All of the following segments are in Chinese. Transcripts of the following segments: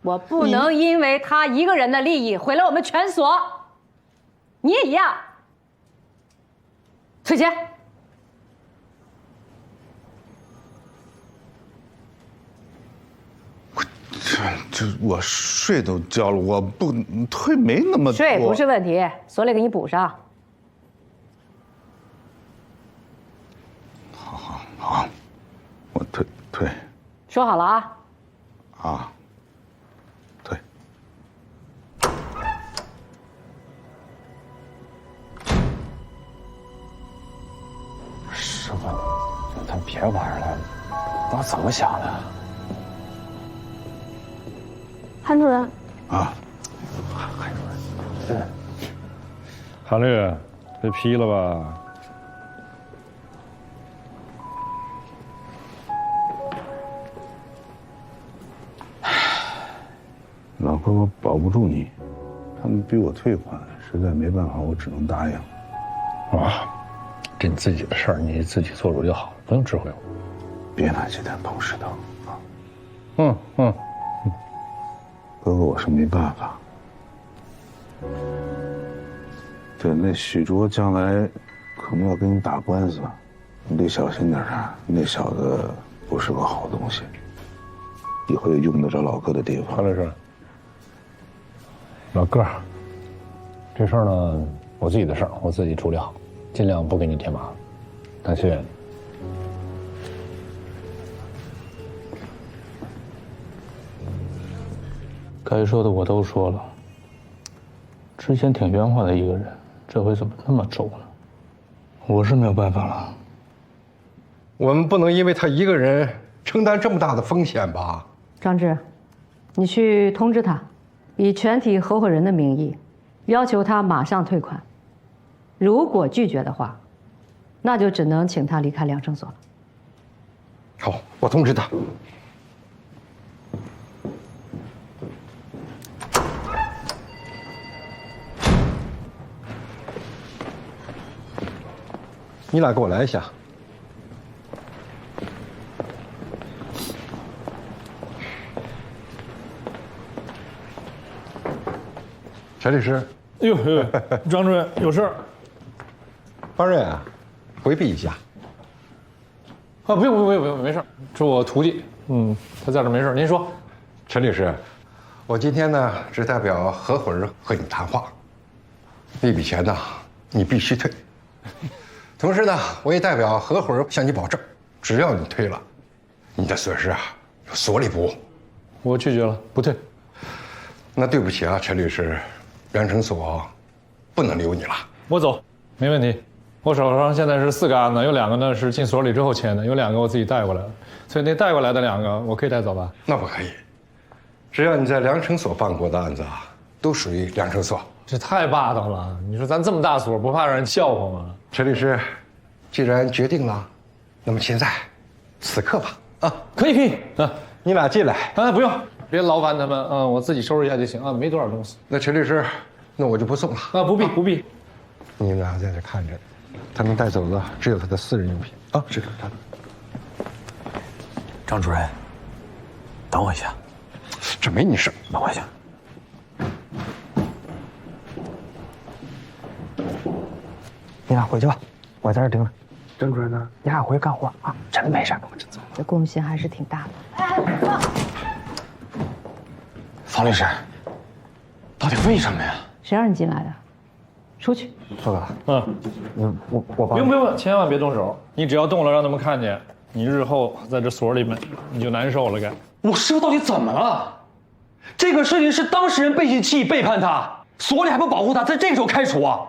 我不能因为他一个人的利益毁了我们全所。你也一样。退钱。这我税都交了，我不退没那么多。税不是问题，所里给你补上。好，我退。说好了啊。啊，退。师傅，咱别玩了，我怎么想的？韩主任。啊，韩主任。韩律，别批了吧。老哥，我保不住你，他们逼我退款，实在没办法，我只能答应。啊，这你自己的事儿，你自己做主就好，不用指挥我。别拿鸡蛋碰石头啊！哥哥，我是没办法。对，那许卓将来可能要跟你打官司，你得小心点啊！那小子不是个好东西，以后有用得着老哥的地方。韩律师，老哥，这事儿呢，我自己的事儿，我自己处理好，尽量不给你添麻烦。但谢谢你。该说的我都说了。之前挺圆滑的一个人，这回怎么那么轴呢？我是没有办法了。我们不能因为他一个人承担这么大的风险吧？张志，你去通知他，以全体合伙人的名义，要求他马上退款。如果拒绝的话，那就只能请他离开良生所了。好，我通知他。你俩给我来一下。陈律师，哟，张主任有事儿？方瑞啊，回避一下。啊，不用，没事。是我徒弟，他在这没事。您说，陈律师，我今天呢只代表合伙人和你谈话，那笔钱呢你必须退。同时呢，我也代表合伙人向你保证，只要你退了，你的损失啊由所里补。我拒绝了，不退。那对不起啊，陈律师，良诚所不能留你了。我走，没问题。我手上现在是4个案子，有2个呢是进所里之后签的，有2个我自己带过来的，所以那带过来的2个我可以带走吧？那不可以，只要你在良诚所办过的案子啊，都属于良诚所。这太霸道了！你说咱这么大所，不怕让人笑话吗？陈律师，既然决定了，那么现在，此刻吧。啊，可以啊，你俩进来。啊，不用，别劳烦他们啊，我自己收拾一下就行啊，没多少东西。那陈律师，那我就不送了。啊，不必。你们俩在这看着，他能带走的只有他的私人用品啊。是他。张主任，等我一下。这没你事。等我一下。你俩回去吧，我在这盯着。张主任呢？你俩回去干活啊，真没事，我真走。这贡献还是挺大的。方律师，到底为什么呀？谁让你进来的？出去。苏哥，我不用，千万别动手。你只要动了，让他们看见，你日后在这所里面你就难受了。该我师傅到底怎么了？这个事情是当事人背弃器背叛他，所里还不保护他，在这个时候开除啊？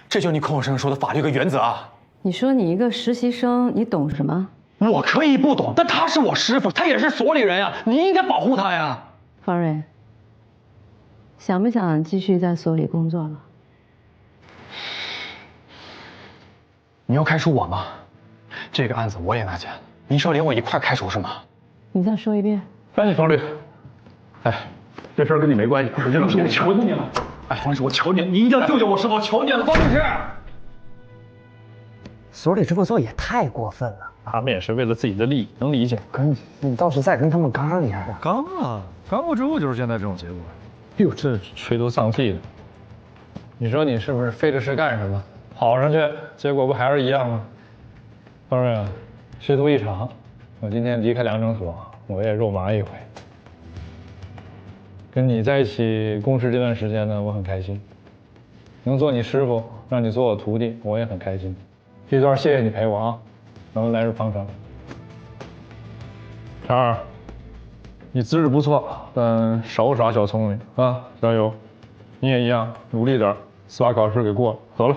这就是你口口声声说的法律一个原则啊！你说你一个实习生，你懂什么？我可以不懂，但他是我师傅，他也是所里人呀，你应该保护他呀。方瑞，想不想继续在所里工作了？你要开除我吗？这个案子我也拿钱，你是要连我一块开除是吗？你再说一遍。哎，方律，哎，这事儿跟你没关系，我求你了。哎，方律师，我求你，你一定要救救我师傅，求你了，方律师。所里这么做也太过分了。他们也是为了自己的利益，能理解。可是你倒是再跟他们刚一下。刚啊，刚过之后就是现在这种结果。哟，这垂头丧气的。你说你是不是非得是干什么？跑上去，结果不还是一样吗？方瑞啊，师徒一场，我今天离开良诊所，我也肉麻一回。跟你在一起共事这段时间呢，我很开心。能做你师傅，让你做我徒弟，我也很开心。这段谢谢你陪我啊，能来日方长。婵儿，你资质不错，但少耍小聪明啊，加油！你也一样，努力点，司法考试给过了。走了。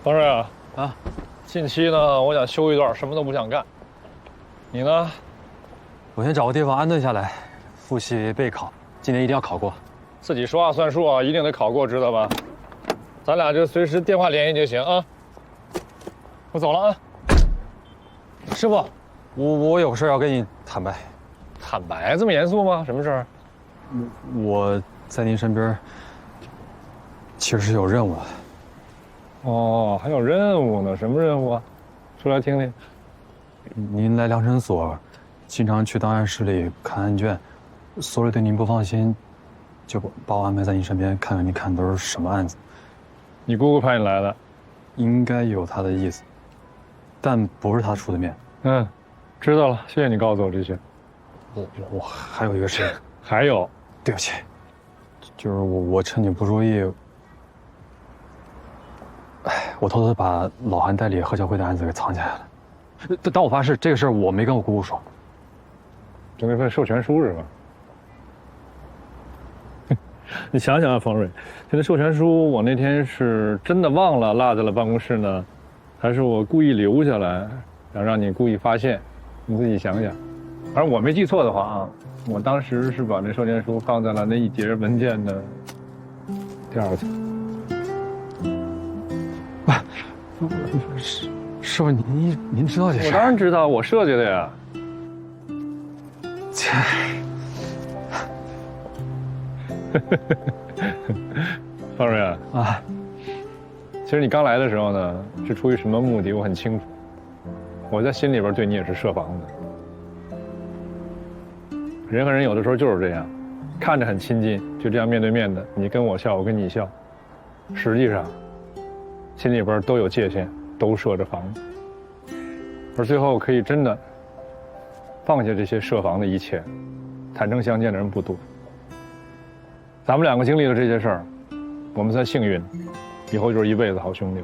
方瑞啊，近期呢，我想休一段，什么都不想干。你呢？我先找个地方安顿下来，复习备考，今年一定要考过。自己说话算数啊，一定得考过，知道吧？咱俩就随时电话联系就行啊。我走了啊。师傅，我有事要跟你坦白。坦白这么严肃吗？什么事儿？我在您身边，其实是有任务的。哦，还有任务呢？什么任务啊？说来听听。您来良诊所，经常去档案室里看案卷，所里对您不放心，就把我安排在您身边，看看您看的都是什么案子。你姑姑派你来的？应该有他的意思，但不是他出的面。嗯，知道了，谢谢你告诉我这些。我还有一个事。还有？对不起，就是我趁你不注意，我偷偷把老韩代理贺小辉的案子给藏起来了。但我发誓，这个事儿我没跟我姑姑说。就那份授权书是吧？你想想啊，方瑞，这个授权书我那天是真的忘了落在了办公室呢，还是我故意留下来，想让你故意发现？你自己想想。反正我没记错的话啊，我当时是把那授权书放在了那一叠文件的第二层。师傅，您知道这事？我当然知道，我设计的呀。切。方瑞啊，其实你刚来的时候呢，是出于什么目的，我很清楚。我在心里边对你也是设防的。人和人有的时候就是这样，看着很亲近，就这样面对面的，你跟我笑，我跟你笑，实际上心里边都有界限，都设着防。而最后可以真的放下这些设防的一切，坦诚相见的人不多。咱们两个经历了这些事儿，我们算幸运，以后就是一辈子好兄弟。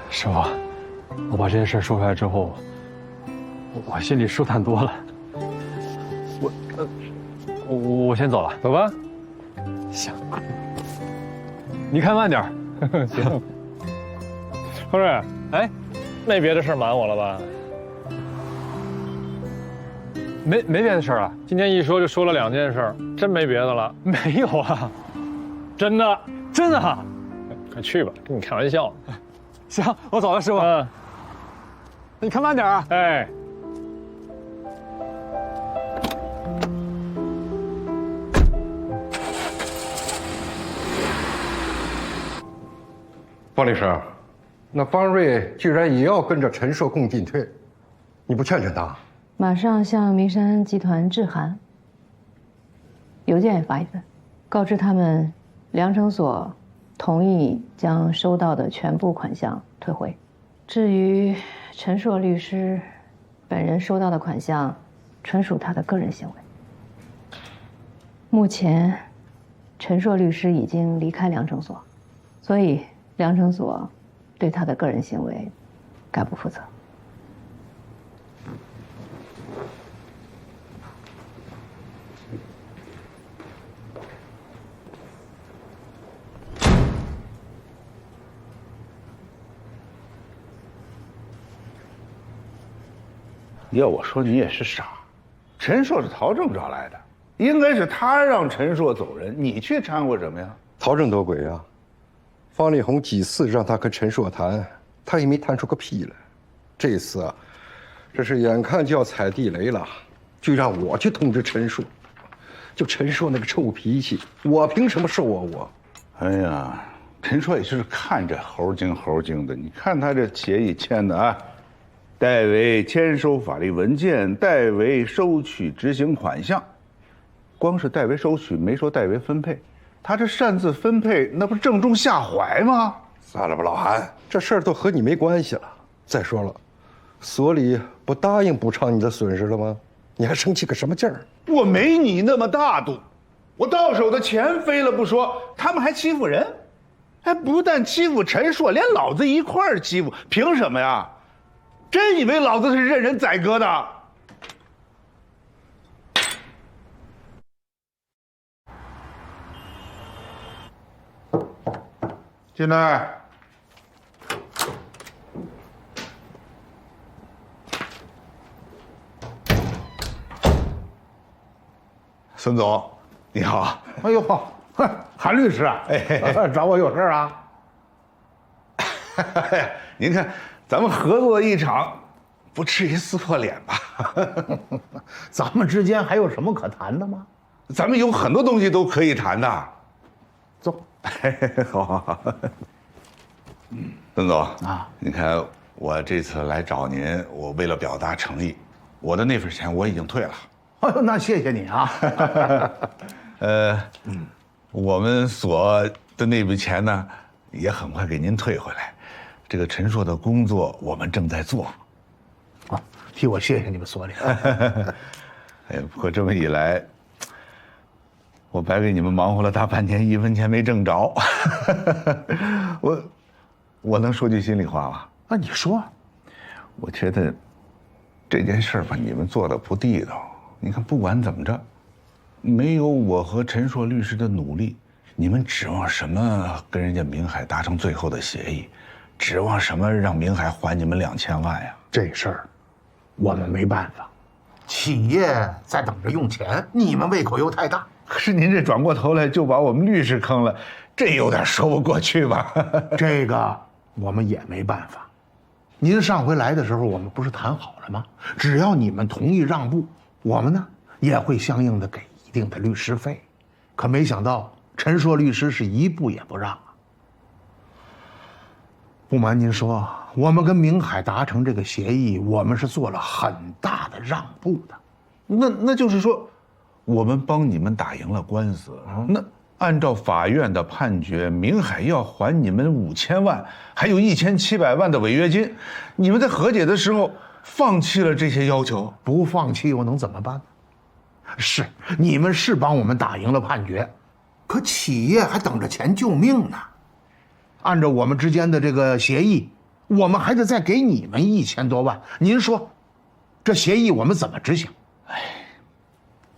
师傅，我把这些事儿说出来之后，我心里舒坦多了。我先走了，走吧。行，你开慢点儿。行。方瑞，哎，没别的事儿瞒我了吧？没别的事儿了。今天一说就说了2件事，真没别的了？没有啊，真的，真的啊。快去吧，跟你开玩笑。行，我走了，师傅。你看慢点啊。哎。方律师，那方瑞居然也要跟着陈硕共进退，你不劝劝他？马上向明山集团致函，邮件也发一份，告知他们良诚所同意将收到的全部款项退回。至于陈硕律师本人收到的款项，纯属他的个人行为。目前，陈硕律师已经离开良诚所，所以良诚所对他的个人行为概不负责。要我说，你也是傻。陈硕是陶正找来的，应该是他让陈硕走人，你去掺和什么呀？陶正多鬼啊！方力宏几次让他跟陈硕谈，他也没谈出个屁来。这次啊，这是眼看就要踩地雷了，就让我去通知陈硕。就陈硕那个臭脾气，我凭什么受啊我？哎呀，陈硕也是看着猴精的。你看他这协议签的啊，代为签收法律文件，代为收取执行款项。光是代为收取，没说代为分配。他这擅自分配，那不是正中下怀吗？算了吧，老韩，这事儿都和你没关系了。再说了，所里不答应补偿你的损失了吗？你还生气个什么劲儿？我没你那么大度，我到手的钱飞了不说，他们还欺负人，还不但欺负陈硕，连老子一块儿欺负，凭什么呀？真以为老子是任人宰割的？进来。孙总，你好。哎呦，韩律师啊，找我有事啊？您看，咱们合作一场，不至于撕破脸吧？咱们之间还有什么可谈的吗？咱们有很多东西都可以谈的。走。好。孙总啊，你看我这次来找您，我为了表达诚意，我的那份钱我已经退了。哎呦，那谢谢你啊。我们所的那笔钱呢，也很快给您退回来。这个陈硕的工作我们正在做。啊，替我谢谢你们所里。哎，不过这么一来，我白给你们忙活了大半天，1分钱没挣着。我能说句心里话吗？那你说。我觉得这件事吧，你们做的不地道。你看，不管怎么着，没有我和陈硕律师的努力，你们指望什么跟人家明海达成最后的协议？指望什么让明海还你们2000万呀？这事儿，我们没办法。企业在等着用钱，你们胃口又太大。可是您这转过头来就把我们律师坑了，这有点说不过去吧？这个我们也没办法。您上回来的时候，我们不是谈好了吗？只要你们同意让步，我们呢也会相应的给一定的律师费。可没想到陈硕律师是一步也不让啊。不瞒您说，我们跟明海达成这个协议，我们是做了很大的让步的。那就是说，我们帮你们打赢了官司，那按照法院的判决，明海要还你们5000万，还有1700万的违约金。你们在和解的时候放弃了这些要求？不放弃又能怎么办呢？是你们是帮我们打赢了判决，可企业还等着钱救命呢。按照我们之间的这个协议，我们还得再给你们1000多万。您说，这协议我们怎么执行？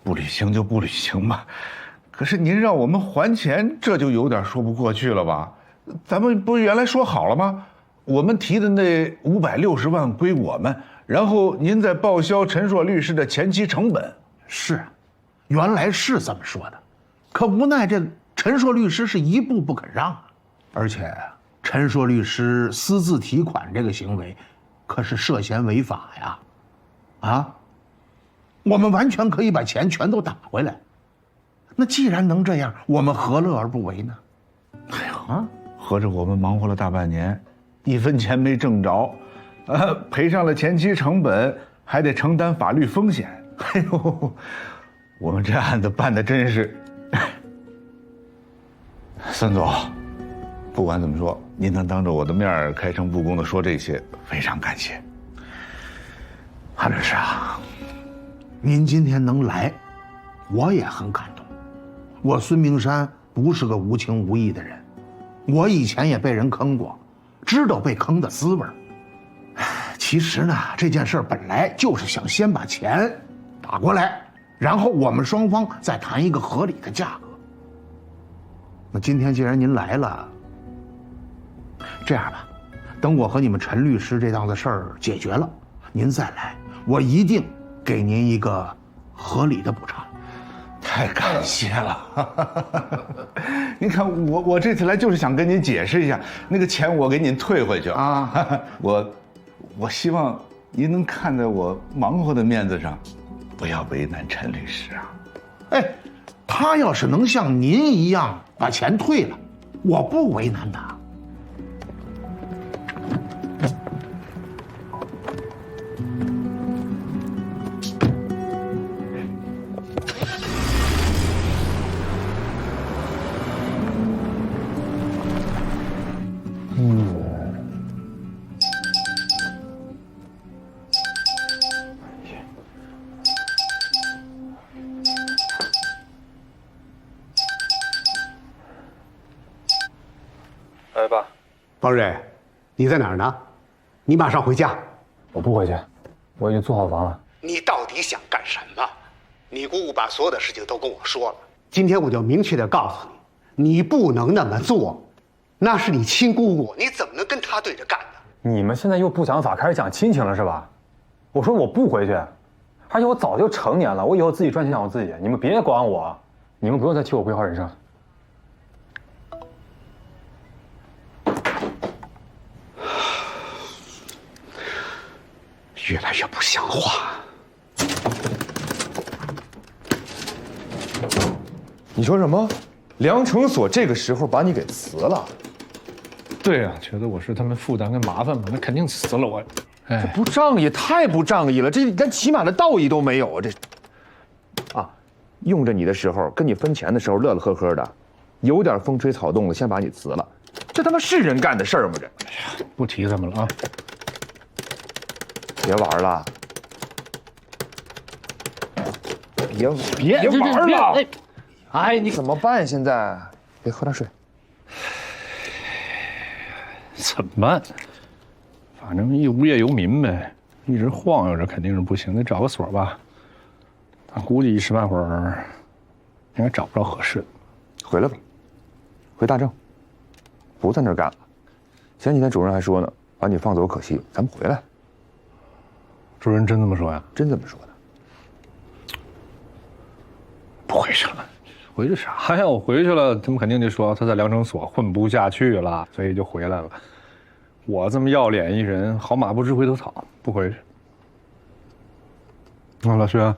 不履行就不履行吧。可是您让我们还钱，这就有点说不过去了吧？咱们不是原来说好了吗？我们提的那560万归我们，然后您再报销陈硕律师的前期成本。是，原来是这么说的，可无奈这陈硕律师是一步不肯让啊。而且陈硕律师私自提款这个行为，可是涉嫌违法呀！啊，我们完全可以把钱全都打回来。那既然能这样，我们何乐而不为呢？哎呦啊，合着我们忙活了大半年，1分钱没挣着，赔上了前期成本，还得承担法律风险。哎呦，我们这案子办的真是……孙总，不管怎么说，您能当着我的面开诚布公的说这些，非常感谢。韩律师啊，您今天能来，我也很感动。我孙明山不是个无情无义的人，我以前也被人坑过，知道被坑的滋味。其实呢，这件事本来就是想先把钱打过来，然后我们双方再谈一个合理的价格。那今天既然您来了，这样吧，等我和你们陈律师这档子事儿解决了，您再来，我一定给您一个合理的补偿。太感谢了！您看我这次来就是想跟您解释一下，那个钱我给您退回去啊。我希望您能看在我忙活的面子上，不要为难陈律师啊。哎，他要是能像您一样把钱退了，我不为难他。爸，方瑞，你在哪儿呢？你马上回家。我不回去，我已经租好房了。你到底想干什么？你姑姑把所有的事情都跟我说了。今天我就明确的告诉你，你不能那么做，那是你亲姑姑，你怎么能跟她对着干呢？你们现在又不讲法，开始讲亲情了是吧？我说我不回去，而且我早就成年了，我以后自己赚钱养活自己，你们别管我，你们不用再替我规划人生。越来越不像话。你说什么？梁成所这个时候把你给辞了？对呀，觉得我是他们负担跟麻烦嘛，那肯定辞了我。这不仗义，太不仗义了，这连起码的道义都没有啊！这，啊，用着你的时候，跟你分钱的时候乐乐呵呵的，有点风吹草动了，先把你辞了，这他妈是人干的事儿吗？这，哎呀，不提他们了啊！别玩了，别玩了！哎，你怎么办？现在别喝点水。怎么办？反正一无业游民呗，一直晃悠着肯定是不行，得找个所吧。估计一时半会儿应该找不着合适的。回来吧，回大正，不在那儿干了。前几天主任还说呢，把你放走可惜，咱们回来。主任真这么说呀？真这么说的。不回去了，回去啥呀？我回去了，他们肯定就说他在量程所混不下去了，所以就回来了。我这么要脸一人，好马不吃回头草，不回去。老薛，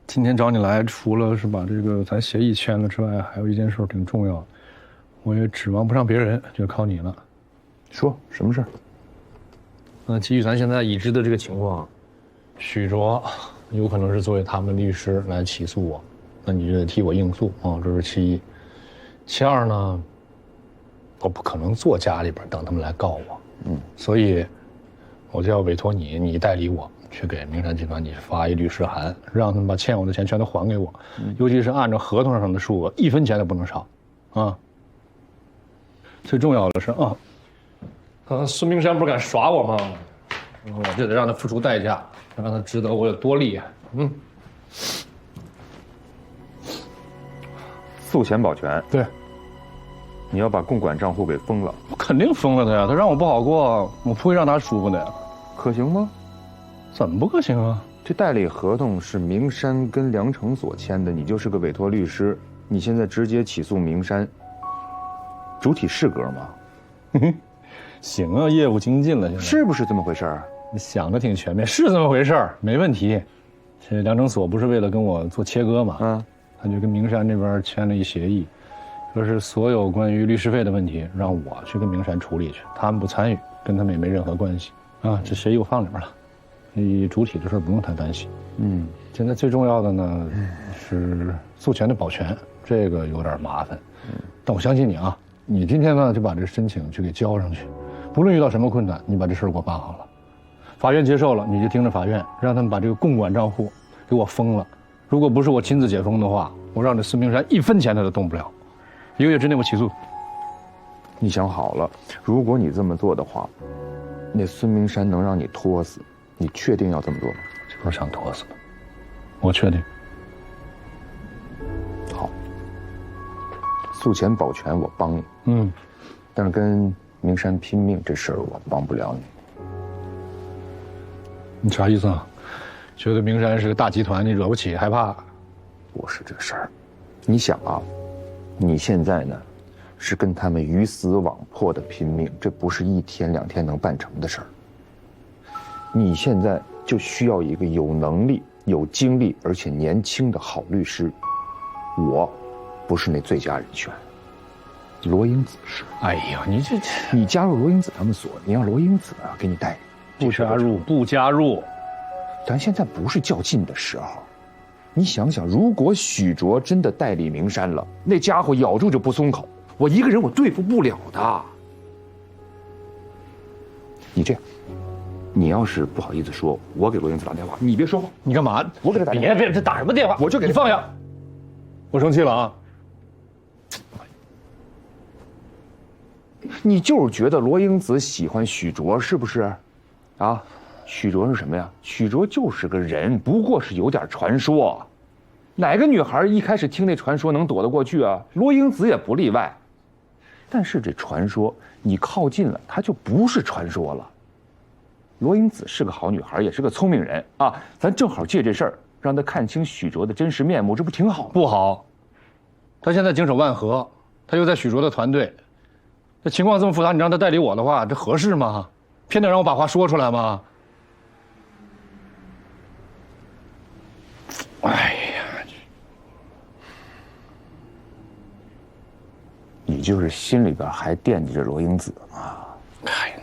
今天找你来，除了是把这个咱协议签了之外，还有一件事挺重要，我也指望不上别人，就靠你了。说什么事儿？基于咱现在已知的这个情况，许卓有可能是作为他们的律师来起诉我，那你就得替我应诉啊，这是其一。其二呢，我不可能坐家里边等他们来告我，所以我就要委托你，你代理我去给明山集团你发一律师函，让他们把欠我的钱全都还给我，尤其是按照合同上的数额，1分钱都不能少，啊。最重要的是啊。孙明山不是敢耍我吗？我就得让他付出代价，让他知道我有多厉害。诉钱保全。对，你要把共管账户给封了。我肯定封了他呀，他让我不好过，我不会让他舒服的呀。可行吗？怎么不可行啊？这代理合同是明山跟梁成所签的，你就是个委托律师，你现在直接起诉明山，主体适格吗？行啊，业务精进了，现在是不是这么回事儿？你想的挺全面，是这么回事儿，没问题。这梁成所不是为了跟我做切割嘛，他就跟明山这边签了一协议，说是所有关于律师费的问题让我去跟明山处理去，他们不参与，跟他们也没任何关系啊。这协议我放里边了，你主体的事不用太担心。现在最重要的呢是诉权的保全，这个有点麻烦。但我相信你啊，你今天呢就把这申请去给交上去，不论遇到什么困难，你把这事儿给我办好了。法院接受了，你就盯着法院，让他们把这个共管账户给我封了。如果不是我亲自解封的话，我让这孙明山1分钱他都动不了。1个月之内我起诉。你想好了，如果你这么做的话，那孙明山能让你拖死，你确定要这么做吗？这不是想拖死吗？我确定。好，诉前保全我帮你，但是跟明山拼命这事儿我帮不了你。你啥意思啊？觉得明山是个大集团，你惹不起，害怕？不是这事儿，你想啊，你现在呢，是跟他们鱼死网破的拼命，这不是1天2天能办成的事儿。你现在就需要一个有能力、有精力而且年轻的好律师。我，不是那最佳人选。罗英子是。哎呀，你加入罗英子他们所，你让罗英子给你代理。不加入，咱现在不是较劲的时候。你想想，如果许卓真的代理明山了，那家伙咬住就不松口，我一个人我对付不了的。你这样，你要是不好意思说，我给罗英子打电话，你别说话。你干嘛？我给他打电话。别，这打什么电话？我就给你放下。我生气了啊！你就是觉得罗英子喜欢许卓是不是？啊，许卓是什么呀？许卓就是个人，不过是有点传说。哪个女孩一开始听那传说能躲得过去啊？罗英子也不例外。但是这传说你靠近了，它就不是传说了。罗英子是个好女孩，也是个聪明人啊。咱正好借这事儿，让她看清许卓的真实面目，这不挺好吗？不好，她现在经手万和，她又在许卓的团队，这情况这么复杂，你让她代理我的话，这合适吗？偏得让我把话说出来吗？哎呀，你就是心里边还惦记着罗英子吗？哎呀，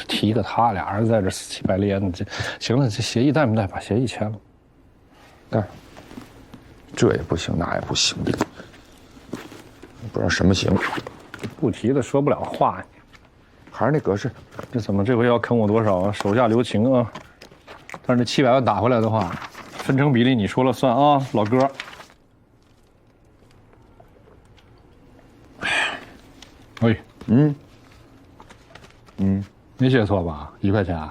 提个他俩人在这死乞白咧的，这行了，这协议带没带？把协议签了。带。这也不行，那也不行的，不知道什么行。不提的说不了话呀。还是那格式，这怎么这回要坑我多少啊？手下留情啊！但是这700万打回来的话，分成比例你说了算啊，老哥。哎，没写错吧？1块钱。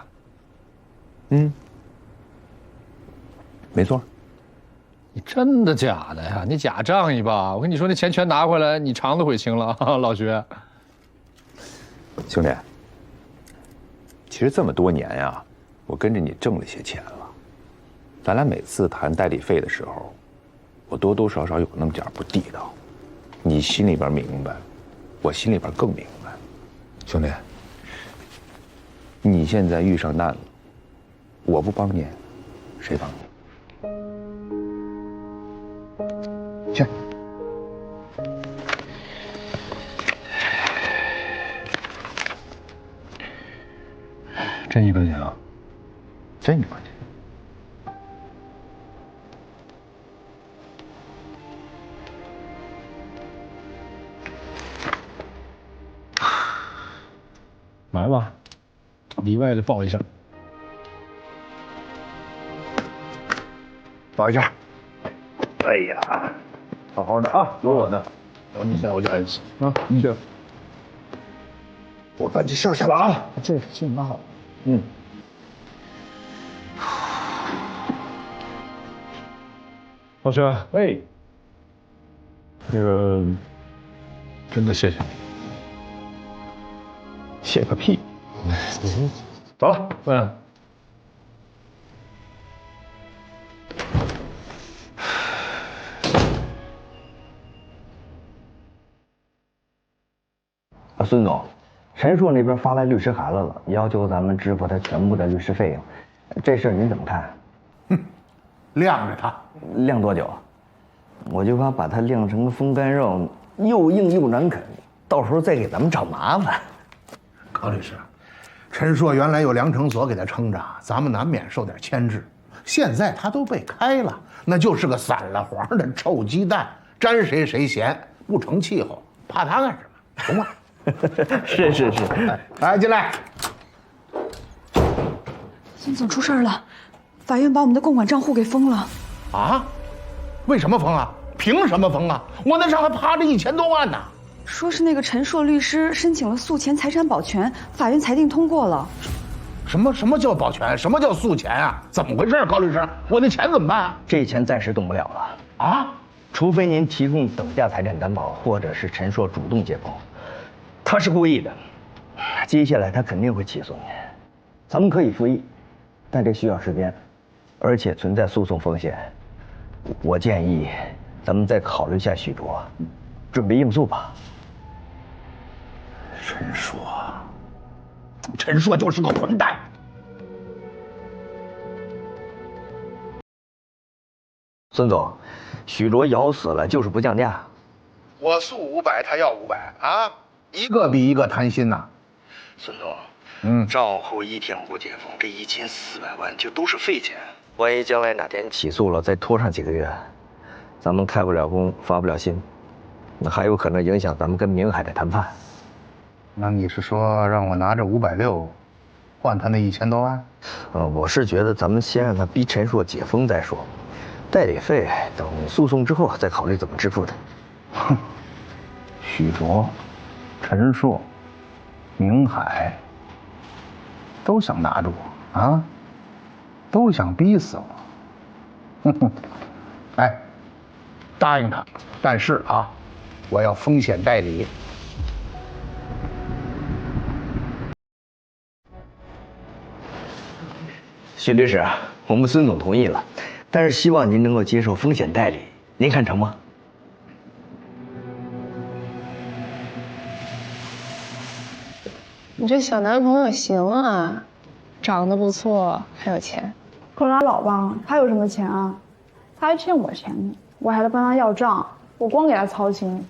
没错。你真的假的呀？你假仗义吧？我跟你说，那钱全拿回来，你肠子悔青了啊，老薛。兄弟，其实这么多年呀，我跟着你挣了些钱了。咱俩每次谈代理费的时候，我多多少少有那么点不地道。你心里边明白，我心里边更明白。兄弟，你现在遇上难了，我不帮你，谁帮你？去。真1块钱啊？真1块钱。来吧，里外的抱一下，抱一下。哎呀，好好的啊，有我呢，有你现在我就安心啊。行，我把这事儿下了啊。这拉好。老薛，哎，那个，真的谢谢你。谢个屁！走了，孙总，陈硕那边发来律师函来了，要求咱们支付他全部的律师费用。这事儿您怎么看？晾着他，晾多久？我就怕把他晾成个风干肉，又硬又难啃，到时候再给咱们找麻烦。高律师，陈硕原来有量程所给他撑着，咱们难免受点牵制。现在他都被开了，那就是个散了黄的臭鸡蛋，沾谁谁咸，不成气候，怕他干什么？懂吗？是。来，进来。孙总出事儿了，法院把我们的供款账户给封了。啊？为什么封啊？凭什么封啊？我那上还趴着1000多万呢。说是那个陈硕律师申请了诉前财产保全，法院裁定通过了。什么叫保全？什么叫诉钱啊？怎么回事，高律师？我那钱怎么办啊？这钱暂时动不了了啊，除非您提供等价财产担保，或者是陈硕主动解封。他是故意的，接下来他肯定会起诉您。咱们可以复议，但这需要时间，而且存在诉讼风险。我建议咱们再考虑下许卓，准备应诉吧。陈硕就是个混蛋。孙总，许卓咬死了就是不降价。我诉500，他要500啊，一个比一个贪心呐。孙总，账户一天不解封，这1400万就都是废钱。万一将来哪天起诉了，再拖上几个月，咱们开不了工，发不了薪，那还有可能影响咱们跟明海的谈判。那你是说让我拿着560换他那1000多万？我是觉得咱们先让他逼陈硕解封再说，代理费等诉讼之后再考虑怎么支付的。哼，许卓、陈硕、明海都想拿住我啊，都想逼死我。哼哼，哎，答应他，但是啊，我要风险代理。许律师，我们孙总同意了，但是希望您能够接受风险代理，您看成吗？你这小男朋友行啊，长得不错，还有钱。可拉倒吧，他有什么钱啊？他还欠我钱呢，我还得帮他要账，我光给他操心。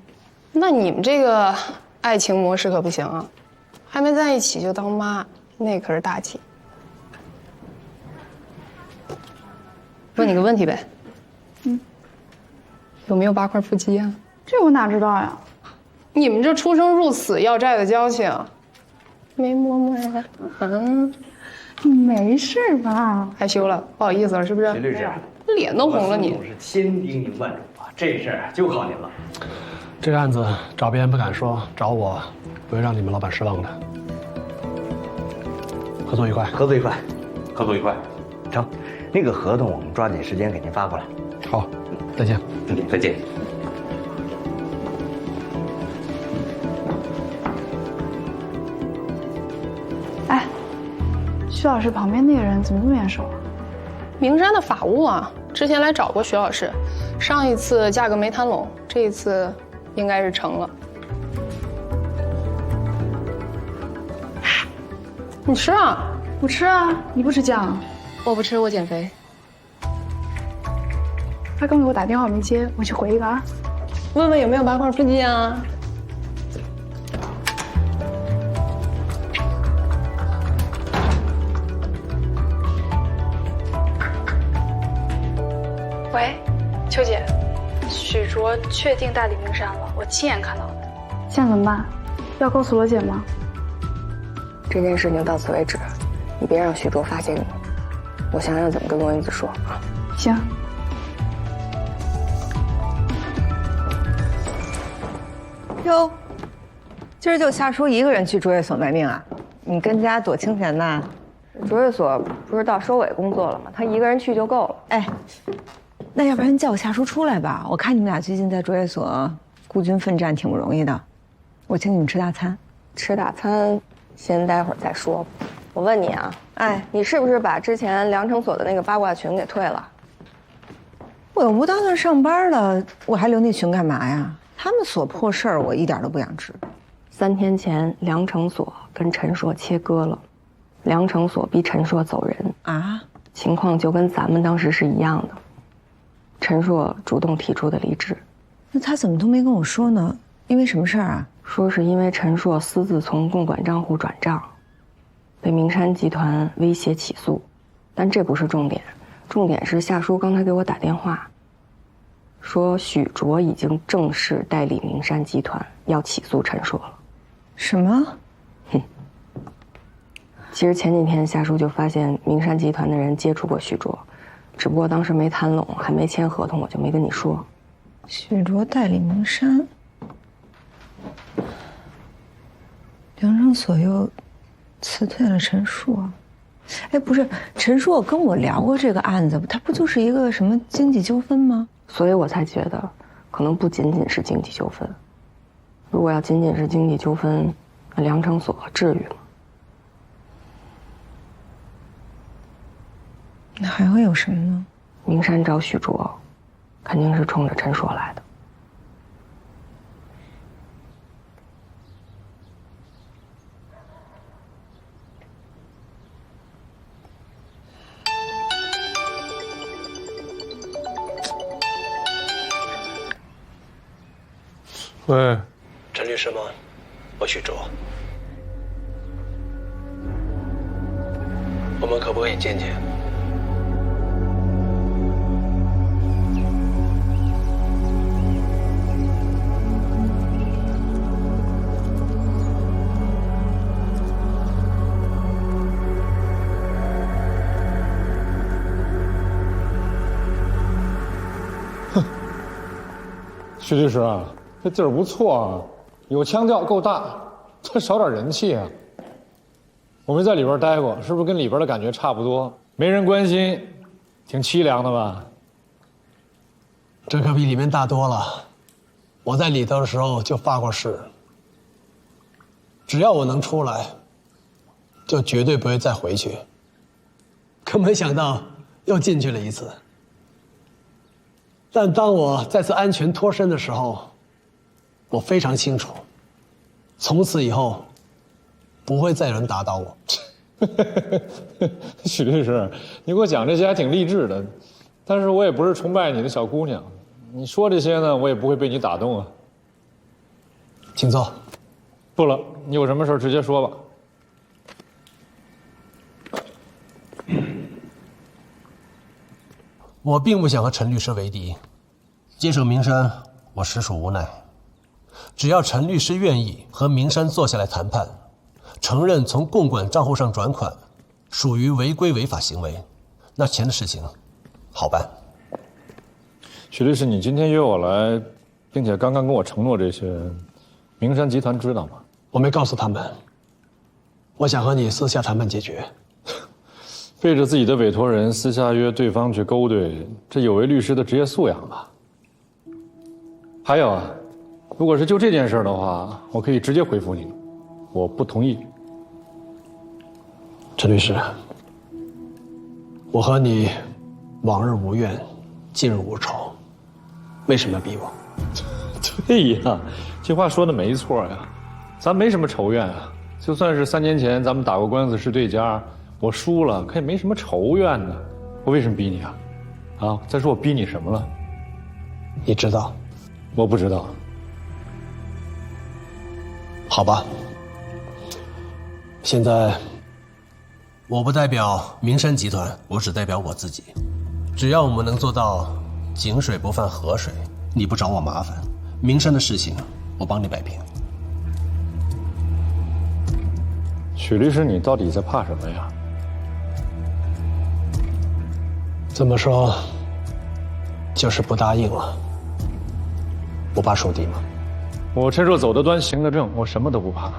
那你们这个爱情模式可不行啊，还没在一起就当妈，那可是大忌。问你个问题呗，有没有8块腹肌啊？这我哪知道呀？你们这出生入死要债的交情，没摸摸呀？没事吧？害羞了，不好意思了，是不是？徐律师，脸都红了你。我是千叮咛万嘱啊，这事儿就靠您了。这个案子找别人不敢说，找我不会让你们老板失望的。合作愉快，合作愉快，合作愉快。成，那个合同我们抓紧时间给您发过来。好，再见。再见。哎，徐老师旁边那个人怎么那么眼熟啊？名山的法务啊，之前来找过徐老师，上一次价格没谈拢，这一次应该是成了。你吃啊？我吃啊，你不吃酱？我不吃，我减肥。他刚给我打电话没接，我去回一个啊。问问有没有8块腹肌啊？喂，秋姐，许卓确定代理名山了，我亲眼看到的。现在怎么办？要告诉罗姐吗？这件事情到此为止，你别让许卓发现你。我想想怎么跟罗英子说啊。行。哟，今儿就夏叔一个人去卓越所卖命啊？你跟家多清闲呐！卓越所不是到收尾工作了吗？他一个人去就够了。哎，那要不然叫我夏叔出来吧？我看你们俩最近在卓越所孤军奋战，挺不容易的。我请你们吃大餐。吃大餐，先待会儿再说吧。我问你啊，哎，你是不是把之前量程所的那个八卦群给退了？我又不到那儿上班了，我还留那群干嘛呀？他们所破事儿，我一点都不想知。3天前，梁成锁跟陈硕切割了，梁成锁逼陈硕走人啊，情况就跟咱们当时是一样的。陈硕主动提出的离职。那他怎么都没跟我说呢？因为什么事儿啊？说是因为陈硕私自从共管账户转账，被明山集团威胁起诉。但这不是重点，重点是夏叔刚才给我打电话，说许卓已经正式代理明山集团要起诉陈硕了。什么？其实前几天夏叔就发现明山集团的人接触过许卓，只不过当时没谈拢，还没签合同，我就没跟你说。许卓代理明山，梁成锁又辞退了陈硕。哎，不是，陈硕跟我聊过这个案子，他不就是一个什么经济纠纷吗？所以我才觉得，可能不仅仅是经济纠纷。如果要仅仅是经济纠纷，那梁成锁至于吗？那还会有什么呢？明山找许卓，肯定是冲着陈硕来的。喂，陈律师吗？我许卓，我们可不可以见见？许律师啊，这地儿不错啊，有腔调，够大，这少点人气啊。我没在里边待过，是不是跟里边的感觉差不多？没人关心，挺凄凉的吧？这可比里面大多了。我在里头的时候就发过誓，只要我能出来，就绝对不会再回去。可没想到又进去了一次。但当我再次安全脱身的时候，我非常清楚，从此以后不会再有人打倒我。许律师，你给我讲这些还挺励志的，但是我也不是崇拜你的小姑娘，你说这些呢，我也不会被你打动啊。请坐。不了，你有什么事直接说吧。我并不想和陈律师为敌，接手明山，我实属无奈。只要陈律师愿意和明山坐下来谈判，承认从共管账户上转款属于违规违法行为，那钱的事情好办。许律师，你今天约我来，并且刚刚跟我承诺这些，明山集团知道吗？我没告诉他们，我想和你私下谈判解决。背着自己的委托人私下约对方去勾兑，这有违律师的职业素养吧？还有啊，如果是就这件事的话，我可以直接回复你，我不同意。陈律师，我和你往日无怨，近日无仇，为什么逼我？对呀，这话说的没错呀，咱没什么仇怨啊。就算是3年前咱们打过官司是对家，我输了，可也没什么仇怨呢。我为什么逼你啊？啊，再说我逼你什么了？你知道？我不知道。好吧，现在我不代表明山集团，我只代表我自己。只要我们能做到井水不犯河水，你不找我麻烦，明山的事情我帮你摆平。许律师，你到底在怕什么呀？这么说，就是不答应了。不怕树敌吗？我陈硕走得端，行得正，我什么都不怕。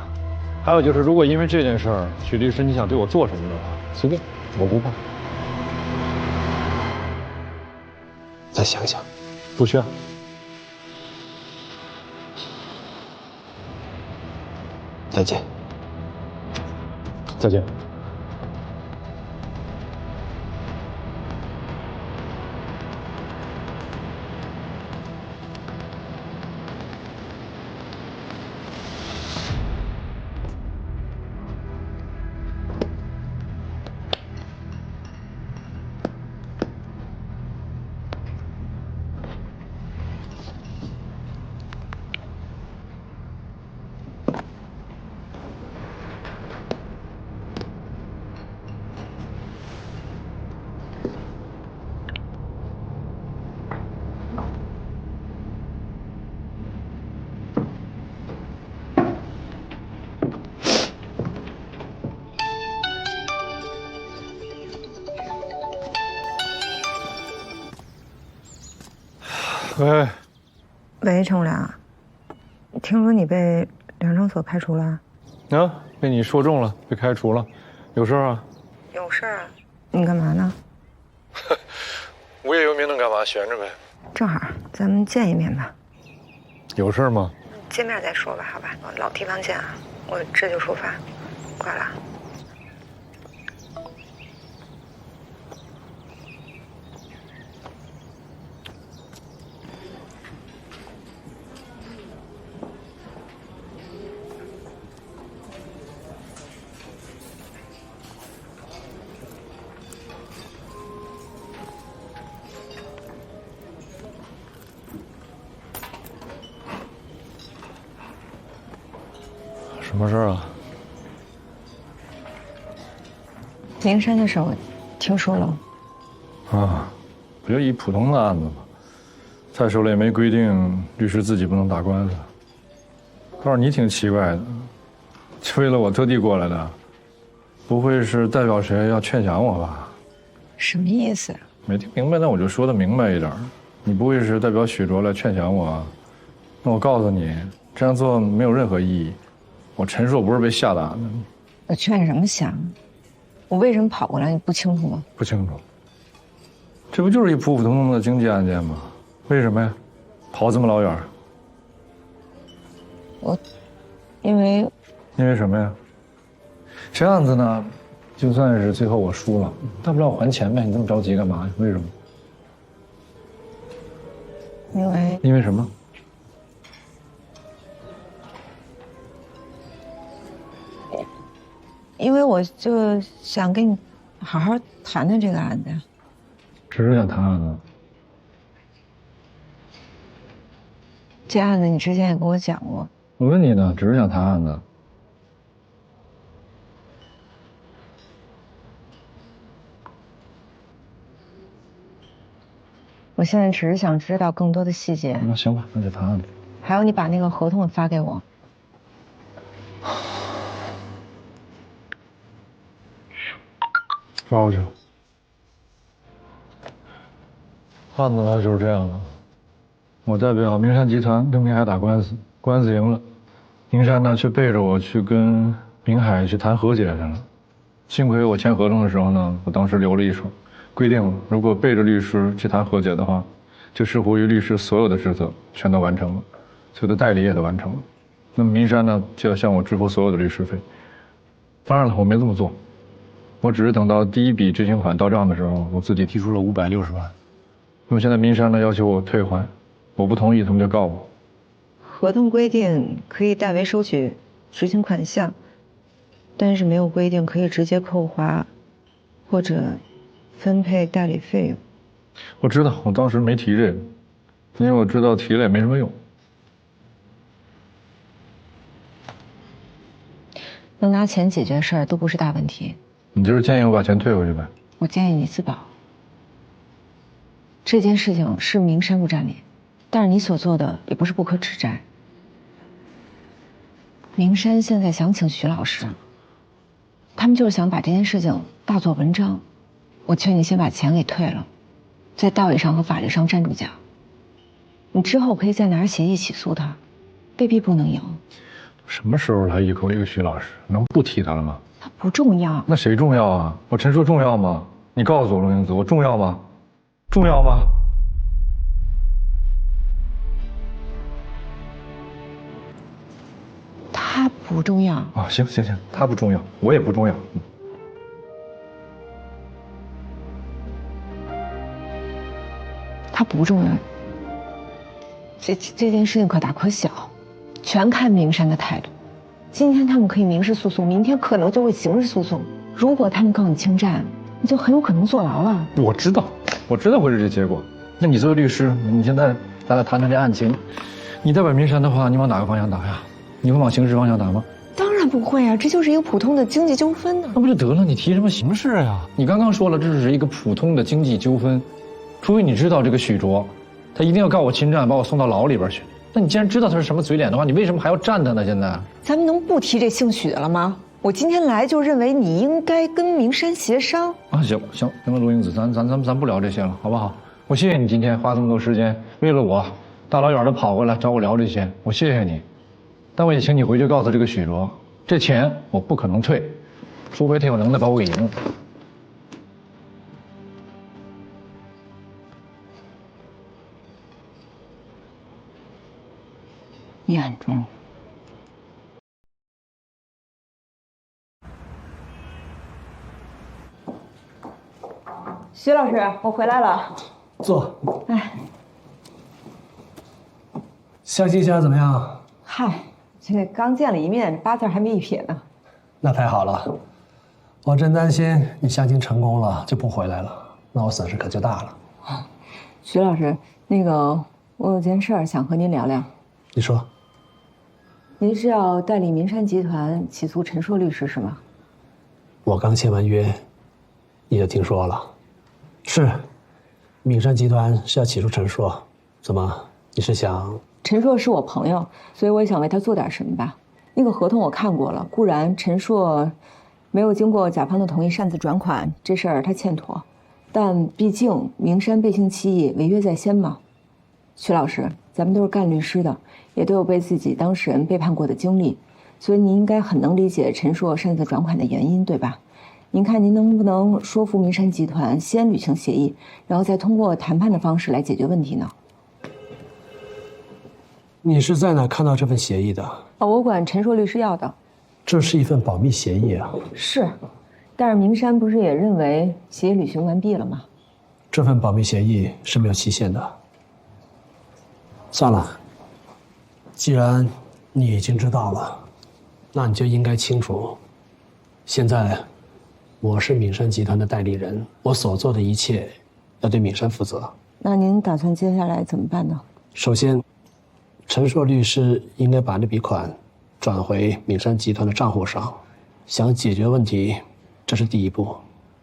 还有就是，如果因为这件事儿，许律师你想对我做什么的话，随便，我不怕。再想想。不需要。再见。再见。喂，喂，陈无良，听说你被梁政所开除了？啊，被你说中了，被开除了，有事啊？有事啊？你干嘛呢？无业游民能干嘛？闲着呗。正好，咱们见一面吧。有事吗？见面再说吧，好吧。老地方见啊，我这就出发，挂了。什么事啊？灵山的事我听说了。啊，不就一普通的案子吗？再说了也没规定律师自己不能打官司。倒是你挺奇怪的，为了我特地过来的，不会是代表谁要劝降我吧？什么意思？没听明白，那我就说的明白一点。你不会是代表许卓来劝降我啊？那我告诉你，这样做没有任何意义。我陈硕不是被吓打的。我劝什么降？我为什么跑过来？你不清楚吗？不清楚。这不就是一普普通通的经济案件吗？为什么呀？跑这么老远？因为什么呀？这样子呢，就算是最后我输了，大不了我还钱呗。你这么着急干嘛呀？为什么？因为什么？因为我就想跟你好好谈谈这个案子。只是想谈案子。这案子你之前也跟我讲过。我问你呢，只是想谈案子。我现在只是想知道更多的细节。那行吧，那就谈案子。还有，你把那个合同发给我。发过去了。案子呢就是这样的，我代表明山集团跟明海打官司，官司赢了，明山呢却背着我去跟明海去谈和解去了。幸亏我签合同的时候呢，我当时留了一手，规定了如果背着律师去谈和解的话，就视乎于律师所有的职责全都完成了，所有的代理也都完成了。那么明山呢就要向我支付所有的律师费。当然了，我没这么做。我只是等到第一笔执行款到账的时候，我自己提出了560万。那么现在明山呢要求我退还，我不同意，他们就告我。合同规定可以代为收取执行款项，但是没有规定可以直接扣划或者分配代理费用。我知道，我当时没提这个，因为我知道提了也没什么用。能拿钱解决事儿都不是大问题。你就是建议我把钱退回去呗？我建议你自保。这件事情是明山不占理，但是你所做的也不是不可指摘。明山现在想请徐老师，他们就是想把这件事情大做文章。我劝你先把钱给退了，在道义上和法律上站住脚。你之后可以再拿着协议起诉他，未必不能赢。什么时候他一口一个徐老师，能不提他了吗？他不重要。那谁重要啊？我陈硕重要吗？你告诉我，陆英子，我重要吗？重要吗？他不重要啊！行，他不重要，我也不重要。他不重要。这件事情可大可小，全看明山的态度。今天他们可以民事诉讼，明天可能就会刑事诉讼。如果他们告你侵占，你就很有可能坐牢了。我知道会是这结果。那你作为律师，你现在咱俩谈谈这案情。你代表明山的话，你往哪个方向打呀？你会往刑事方向打吗？当然不会啊，这就是一个普通的经济纠纷呢。那不就得了？你提什么刑事呀？你刚刚说了，这只是一个普通的经济纠纷，除非你知道这个许卓，他一定要告我侵占，把我送到牢里边去。那你既然知道他是什么嘴脸的话，你为什么还要站他呢？现在咱们能不提这姓许的了吗？我今天来就认为你应该跟明山协商。啊，行了，陆英子，咱不聊这些了，好不好？我谢谢你今天花这么多时间，为了我大老远的跑过来找我聊这些，我谢谢你。但我也请你回去告诉这个许卓，这钱我不可能退，除非他有能耐把我给赢了。眼中。徐老师，我回来了。坐。哎，相亲现在怎么样？嗨，这个刚见了一面，八字还没一撇呢。那太好了，我真担心你相亲成功了就不回来了，那我损失可就大了。徐老师，那个我有件事儿想和您聊聊。你说。您是要代理明山集团起诉陈硕律师是吗？我刚签完约，你就听说了。是，明山集团是要起诉陈硕，怎么？你是想？陈硕是我朋友，所以我也想为他做点什么吧。那个合同我看过了，固然陈硕没有经过甲方的同意擅自转款，这事儿他欠妥，但毕竟明山背信弃义，违约在先嘛。徐老师，咱们都是干律师的，也都有被自己当事人背叛过的经历，所以您应该很能理解陈硕擅自转款的原因，对吧？您看您能不能说服明山集团先履行协议，然后再通过谈判的方式来解决问题呢？你是在哪看到这份协议的？我管陈硕律师要的。这是一份保密协议啊。是，但是明山不是也认为协议履行完毕了吗？这份保密协议是没有期限的。算了，既然你已经知道了，那你就应该清楚，现在我是明山集团的代理人，我所做的一切要对明山负责。那您打算接下来怎么办呢？首先，陈硕律师应该把那笔款转回明山集团的账户上，想解决问题，这是第一步，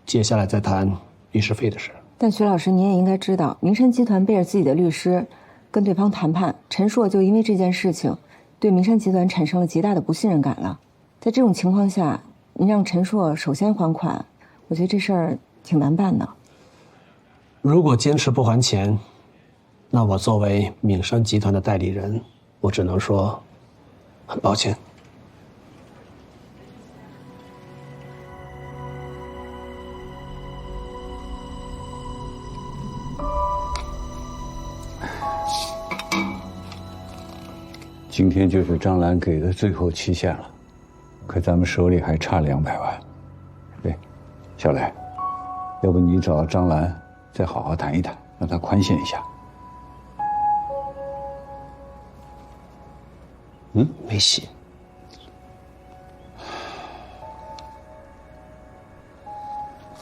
接下来再谈律师费的事。但徐老师，您也应该知道，明山集团背着自己的律师跟对方谈判，陈硕就因为这件事情对明山集团产生了极大的不信任感了。在这种情况下，您让陈硕首先还款，我觉得这事儿挺难办的。如果坚持不还钱，那我作为明山集团的代理人，我只能说很抱歉。今天就是张兰给的最后期限了，可咱们手里还差200万。对，小雷，要不你找张兰再好好谈一谈，让她宽限一下。没戏。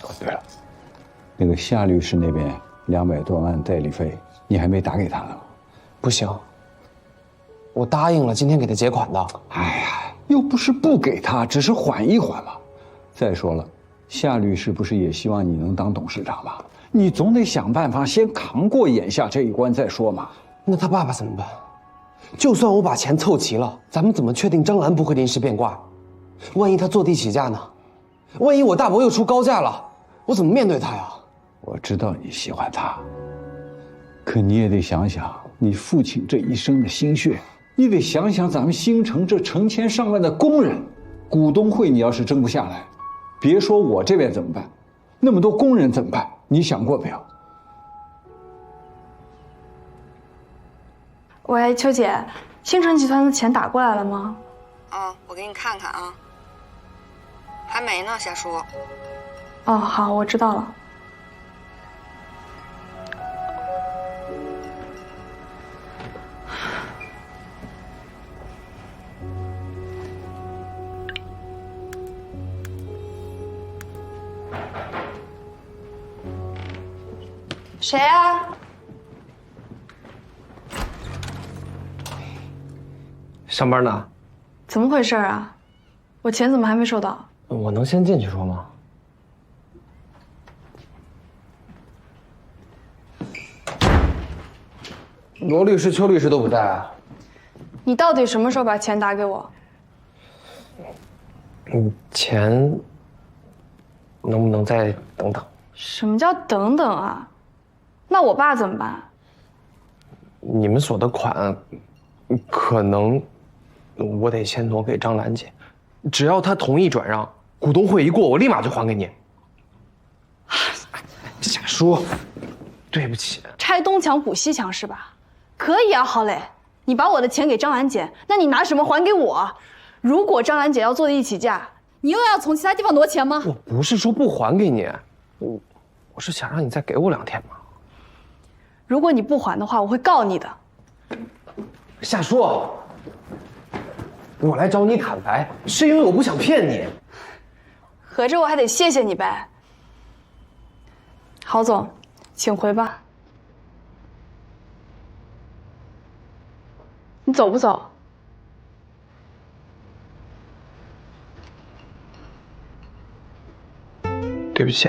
哦，对了，那个夏律师那边200多万代理费，你还没打给他呢吗？不行，我答应了今天给他结款的。哎呀，又不是不给他，只是缓一缓嘛。再说了，夏律师不是也希望你能当董事长吗？你总得想办法先扛过眼下这一关再说嘛。那他爸爸怎么办？就算我把钱凑齐了，咱们怎么确定张兰不会临时变卦？万一他坐地起价呢？万一我大伯又出高价了，我怎么面对他呀？我知道你喜欢他，可你也得想想你父亲这一生的心血，你得想想咱们新城这成千上万的工人，股东会你要是争不下来，别说我这边怎么办，那么多工人怎么办？你想过没有？喂，秋姐，星辰集团的钱打过来了吗？我给你看看啊。还没呢，夏叔。哦，好，我知道了。谁啊？上班呢？怎么回事啊？我钱怎么还没收到？我能先进去说吗？罗律师、邱律师都不在啊。你到底什么时候把钱打给我？钱能不能再等等？什么叫等等啊？那我爸怎么办？你们所的款，可能我得先挪给张兰姐，只要她同意转让，股东会一过，我立马就还给你。夏叔，对不起。拆东墙补西墙是吧？可以啊，郝磊，你把我的钱给张兰姐，那你拿什么还给我？如果张兰姐要做地起价，你又要从其他地方挪钱吗？我不是说不还给你，我是想让你再给我2天嘛。如果你不还的话，我会告你的。夏叔，我来找你坦白，是因为我不想骗你。合着我还得谢谢你呗。郝总，请回吧。你走不走？对不起。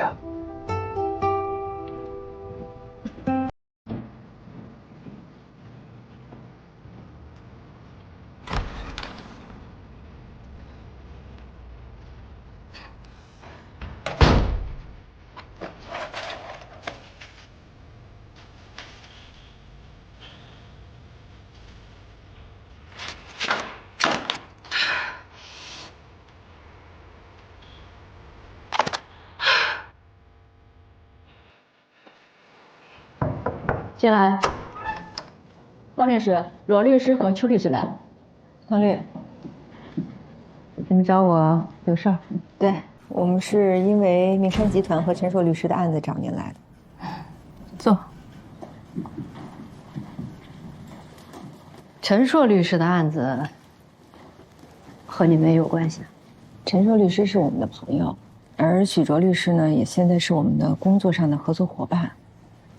进来。方律师，罗律师和邱律师来。方律，你们找我有事儿？对，我们是因为明山集团和陈硕律师的案子找您来的。坐。陈硕律师的案子和你们也有关系。陈硕律师是我们的朋友，而许卓律师呢，也现在是我们的工作上的合作伙伴。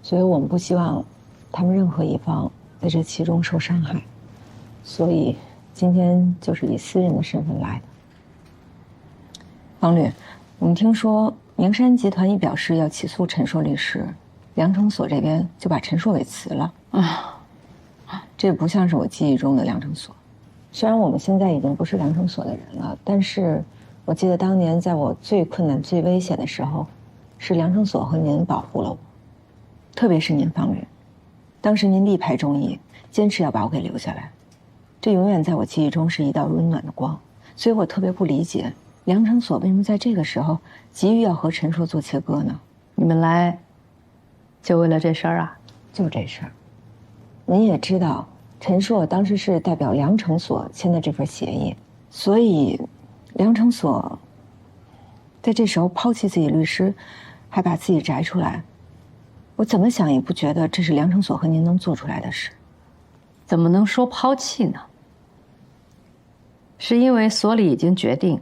所以我们不希望他们任何一方在这其中受伤害，所以今天就是以私人的身份来的。方律，我们听说明山集团一表示要起诉陈硕律师，梁成所这边就把陈硕给辞了。这不像是我记忆中的梁成所。虽然我们现在已经不是梁成所的人了，但是我记得当年在我最困难、最危险的时候，是梁成所和您保护了我。特别是您方律，当时您力排众议，坚持要把我给留下来，这永远在我记忆中是一道温暖的光。所以我特别不理解梁成所为什么在这个时候急于要和陈硕做切割呢？你们来就为了这事儿啊？就这事儿。您也知道，陈硕当时是代表梁成所签的这份协议，所以梁成所在这时候抛弃自己律师，还把自己摘出来。我怎么想也不觉得这是梁成所和您能做出来的事。怎么能说抛弃呢？是因为所里已经决定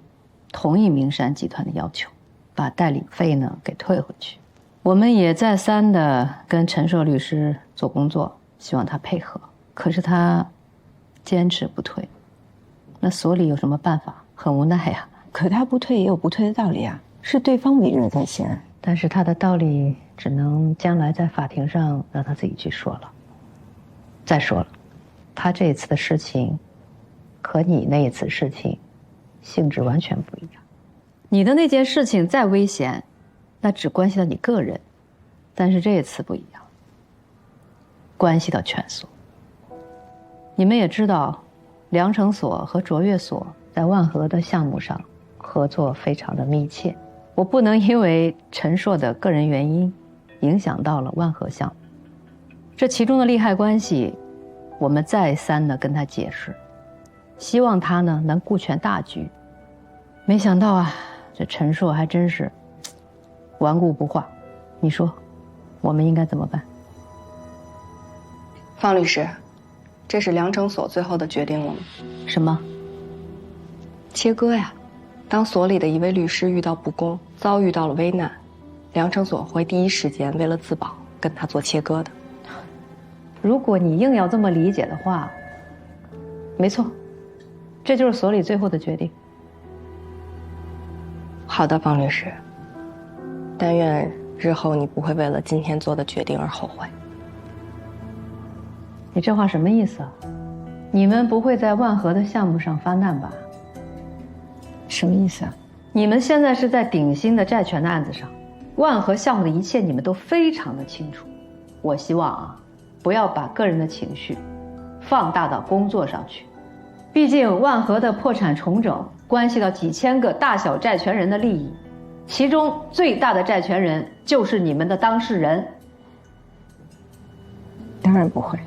同意明山集团的要求，把代理费呢给退回去。我们也再三的跟陈硕律师做工作，希望他配合，可是他坚持不退。那所里有什么办法？很无奈呀。可他不退也有不退的道理啊，是对方委任在先。但是他的道理只能将来在法庭上让他自己去说了。再说了，他这一次的事情和你那一次事情性质完全不一样。你的那件事情再危险，那只关系到你个人，但是这一次不一样，关系到全所。你们也知道，梁成所和卓越所在万和的项目上合作非常的密切。我不能因为陈硕的个人原因影响到了万和项目，这其中的利害关系，我们再三的跟他解释，希望他呢能顾全大局。没想到啊，这陈硕还真是顽固不化。你说，我们应该怎么办？方律师，这是梁成所最后的决定了吗？什么？切割呀。当所里的一位律师遇到不公，遭遇到了危难，梁成所会第一时间为了自保跟他做切割的。如果你硬要这么理解的话，没错，这就是所里最后的决定。好的，方律师，但愿日后你不会为了今天做的决定而后悔。你这话什么意思啊？你们不会在万和的项目上发难吧？什么意思啊？你们现在是在鼎鑫的债权的案子上，万和项目的一切你们都非常的清楚。我希望啊，不要把个人的情绪放大到工作上去。毕竟万和的破产重整关系到几千个大小债权人的利益，其中最大的债权人就是你们的当事人。当然不会。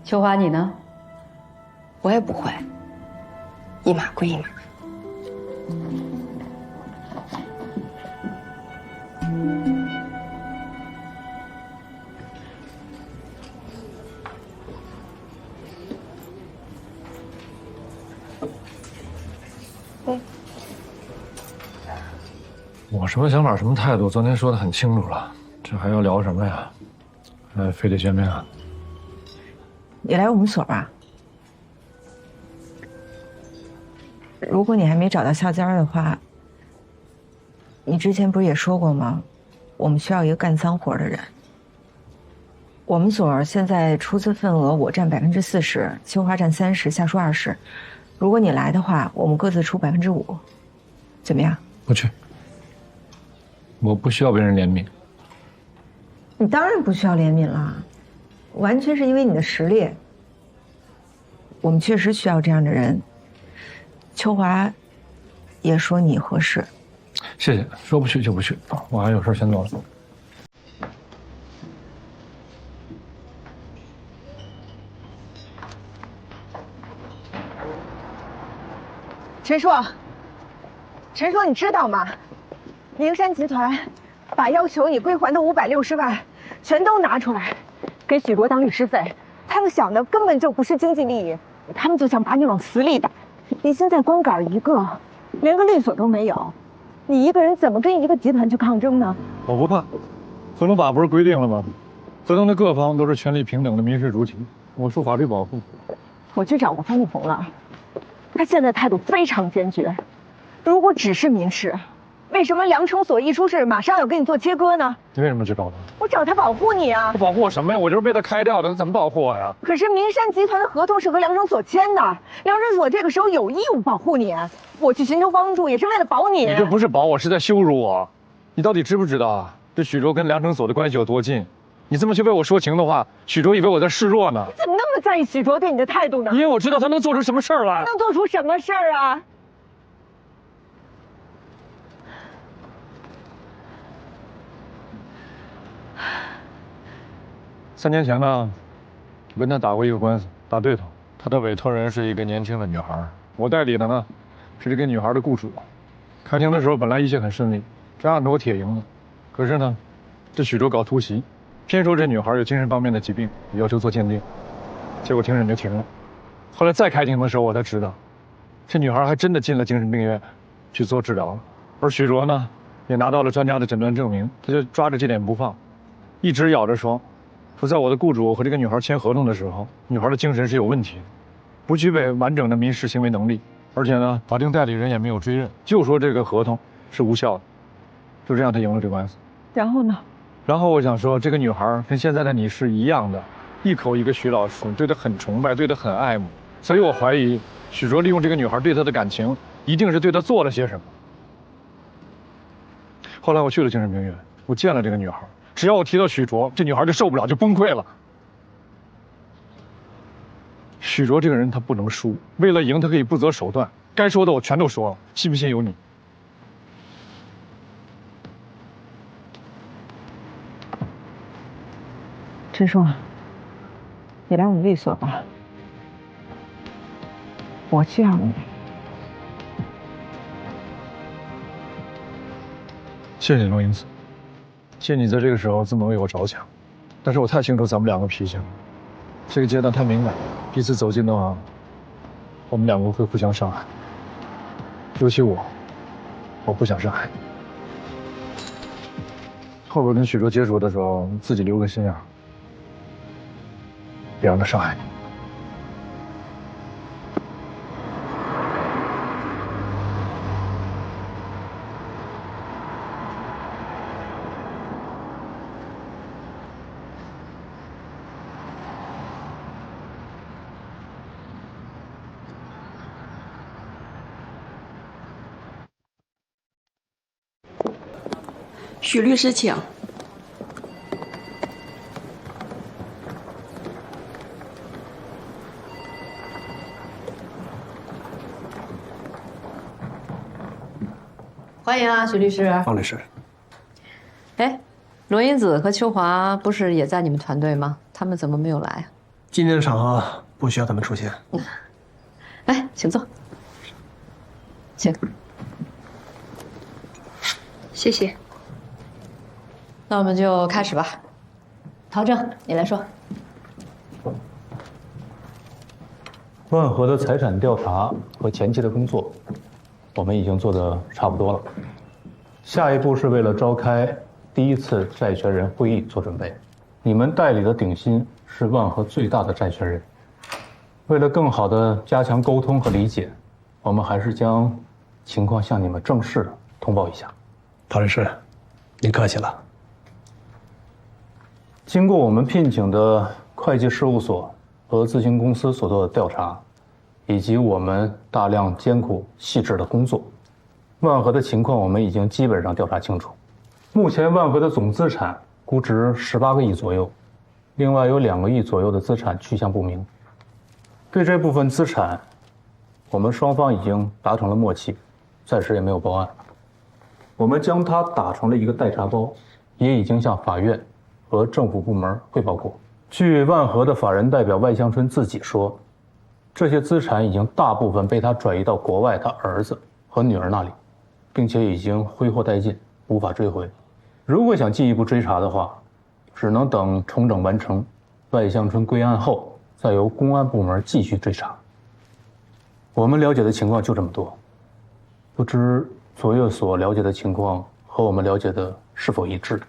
秋华，你呢？我也不会，一码归一码。我什么想法、什么态度，昨天说的很清楚了，这还要聊什么呀？还非得见面啊？你来我们所吧。如果你还没找到下家的话，你之前不是也说过吗？我们需要一个干脏活的人。我们所现在出资份额我占40%，秋华占30%，夏叔20%。如果你来的话，我们各自出5%，怎么样？不去。我不需要别人怜悯。你当然不需要怜悯了，完全是因为你的实力。我们确实需要这样的人。秋华也说你合适。谢谢，说不去就不去，我还有事先走了。陈硕，陈硕，你知道吗？名山集团把要求你归还的560万全都拿出来，给许卓当律师费。他们想的根本就不是经济利益，他们就想把你往死里打。你现在光杆一个，连个律所都没有，你一个人怎么跟一个集团去抗争呢？我不怕，合同法不是规定了吗？合同的各方都是权利平等的民事主体，我受法律保护。我去找过方立红了，他现在态度非常坚决。如果只是民事，为什么梁成所一出事马上要跟你做切割呢？你为什么去找他？我找他保护你啊！他保护我什么呀？我就是被他开掉的，他怎么保护我呀？可是名山集团的合同是和梁成所签的，梁成所这个时候有义务保护你。我去寻求帮助也是为了保你。你这不是保我，是在羞辱我。你到底知不知道啊？这许卓跟梁成所的关系有多近？你这么去为我说情的话，许卓以为我在示弱呢。你怎么那么在意许卓对你的态度呢？因为我知道他能做出什么事儿来。能做出什么事儿啊？3年前呢，我跟他打过一个官司，打对头。他的委托人是一个年轻的女孩，我代理的呢是这个女孩的雇主。开庭的时候本来一切很顺利，这案子我铁赢了。可是呢，这许卓搞突袭，偏说这女孩有精神方面的疾病，要求做鉴定，结果庭审就停了。后来再开庭的时候，我才知道，这女孩还真的进了精神病院去做治疗了。而许卓呢，也拿到了专家的诊断证明，他就抓着这点不放，一直咬着说在我的雇主和这个女孩签合同的时候，女孩的精神是有问题的，不具备完整的民事行为能力，而且呢，法定代理人也没有追认，就说这个合同是无效的。就这样，他赢了这官司。然后呢？然后我想说，这个女孩跟现在的你是一样的，一口一个许老师，对她很崇拜，对她很爱慕，所以我怀疑许卓利用这个女孩对他的感情，一定是对她做了些什么。后来我去了精神病院，我见了这个女孩。只要我提到许卓，这女孩就受不了，就崩溃了。许卓这个人他不能输，为了赢他可以不择手段，该说的我全都说了，信不信由你。陈硕，你来我们律所吧，我需要你。谢谢你，罗英子。谢谢你在这个时候这么为我着想，但是我太清楚咱们两个脾性，这个阶段太敏感，彼此走近的话，我们两个会互相伤害。尤其我不想伤害你。后边跟许卓接触的时候，自己留个心眼，别让他伤害你。许律师，请。欢迎啊，徐律师。方律师，哎，罗英子和秋华不是也在你们团队吗？他们怎么没有来啊？今天的场合不需要他们出现。来，请坐。请。谢谢。那我们就开始吧。陶正，你来说。万和的财产调查和前期的工作，我们已经做得差不多了。下一步是为了召开第一次债权人会议做准备。你们代理的鼎鑫是万和最大的债权人。为了更好的加强沟通和理解，我们还是将情况向你们正式通报一下。陶律师，您客气了。经过我们聘请的会计事务所和咨询公司所做的调查，以及我们大量艰苦细致的工作，万和的情况我们已经基本上调查清楚。目前万和的总资产估值18个亿左右，另外有2个亿左右的资产去向不明。对这部分资产，我们双方已经达成了默契，暂时也没有报案。我们将它打成了一个待查包，也已经向法院和政府部门汇报过。据万和的法人代表外乡春自己说，这些资产已经大部分被他转移到国外他儿子和女儿那里，并且已经挥霍殆尽，无法追回。如果想进一步追查的话，只能等重整完成，外乡春归案后，再由公安部门继续追查。我们了解的情况就这么多，不知左右所了解的情况和我们了解的是否一致？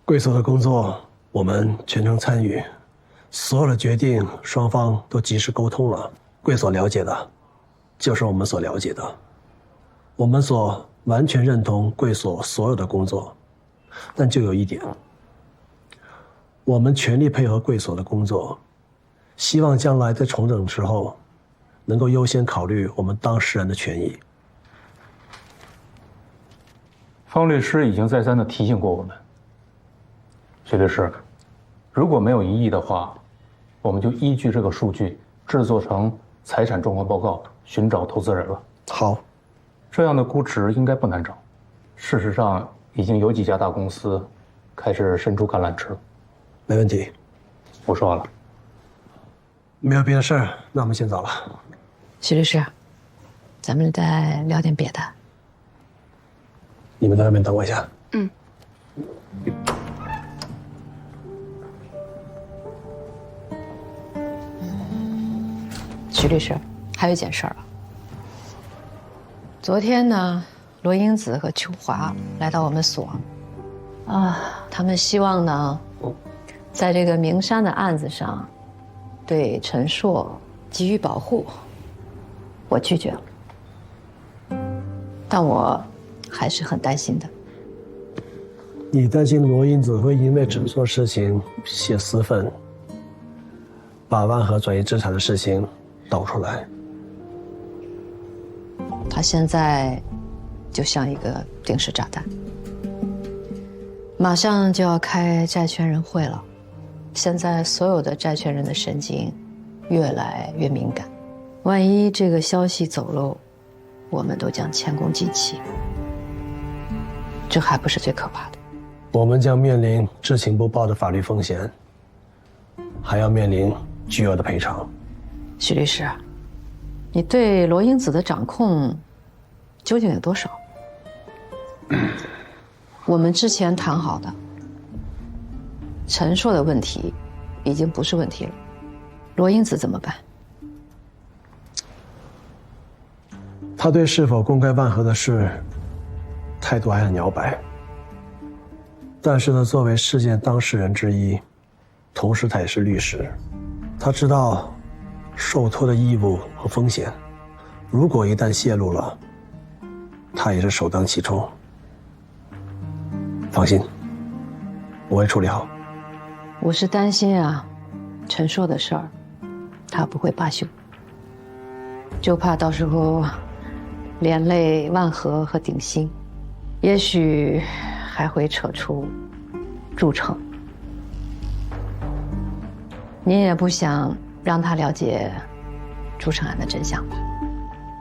贵所的工作我们全程参与，所有的决定双方都及时沟通了。贵所了解的，就是我们所了解的，我们所完全认同贵所所有的工作，但就有一点，我们全力配合贵所的工作，希望将来在重整之后，能够优先考虑我们当事人的权益。方律师已经再三地提醒过我们。徐律师，如果没有异议的话，我们就依据这个数据制作成财产状况报告，寻找投资人了。好，这样的估值应该不难找。事实上，已经有几家大公司开始伸出橄榄枝了。没问题，我说完了。没有别的事儿，那我们先走了。徐律师，咱们再聊点别的。你们在外面等我一下。嗯。徐律师，还有一件事儿啊。昨天呢，罗英子和秋华来到我们所，他们希望呢，在这个明山的案子上，对陈硕给予保护。我拒绝了，但我还是很担心的。你担心罗英子会因为陈硕事情泄私愤，把万和转移资产的事情抖出来。他现在就像一个定时炸弹，马上就要开债权人会了。现在所有的债权人的神经越来越敏感，万一这个消息走漏，我们都将前功尽弃。这还不是最可怕的，我们将面临知情不报的法律风险，还要面临巨额的赔偿。许律师，你对罗英子的掌控究竟有多少？我们之前谈好的陈硕的问题已经不是问题了，罗英子怎么办？他对是否公开万和的事态度还很摇摆，但是呢，作为事件当事人之一，同时他也是律师，他知道受托的义务和风险，如果一旦泄露了，他也是首当其冲。放心，我会处理好。我是担心啊，陈硕的事儿，他不会罢休，就怕到时候连累万和和鼎鑫，也许还会扯出祝成。您也不想让他了解祝成案的真相吧？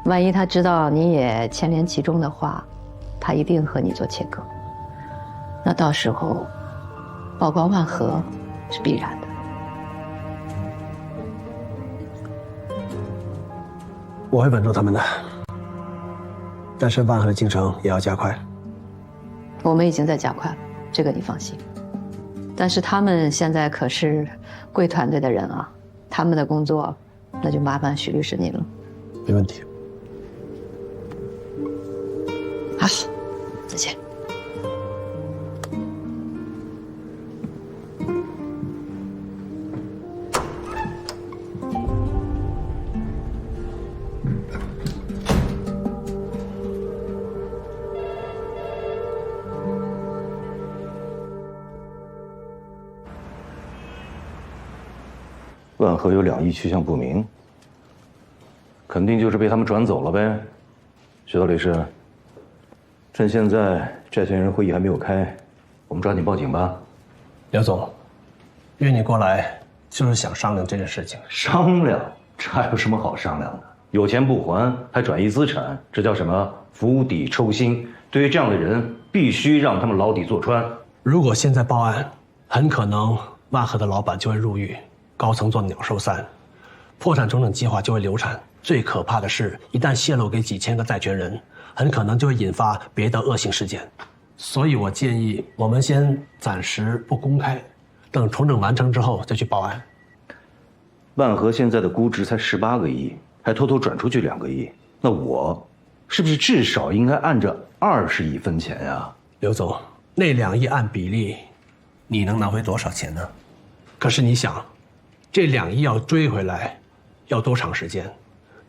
万一他知道你也牵连其中的话，他一定和你做切割。那到时候曝光万和是必然的。我会稳住他们的，但是万和的进程也要加快。我们已经在加快了，这个你放心。但是他们现在可是贵团队的人啊，他们的工作那就麻烦许律师您了。没问题。好，再见。万和有2亿去向不明，肯定就是被他们转走了呗。徐道律师，趁现在债权人会议还没有开，我们抓紧报警吧。刘总，约你过来就是想商量这件事情。商量？这还有什么好商量的？有钱不还还转移资产，这叫什么釜底抽薪？对于这样的人，必须让他们牢底坐穿。如果现在报案，很可能万和的老板就会入狱。高层做鸟兽散，破产重整计划就会流产。最可怕的是，一旦泄露给几千个债权人，很可能就会引发别的恶性事件。所以我建议我们先暂时不公开，等重整完成之后再去报案。万和现在的估值才18个亿，还偷偷转出去2个亿，那我是不是至少应该按着20亿分钱呀？刘总，那2亿按比例，你能拿回多少钱呢？可是你想，这2亿要追回来，要多长时间？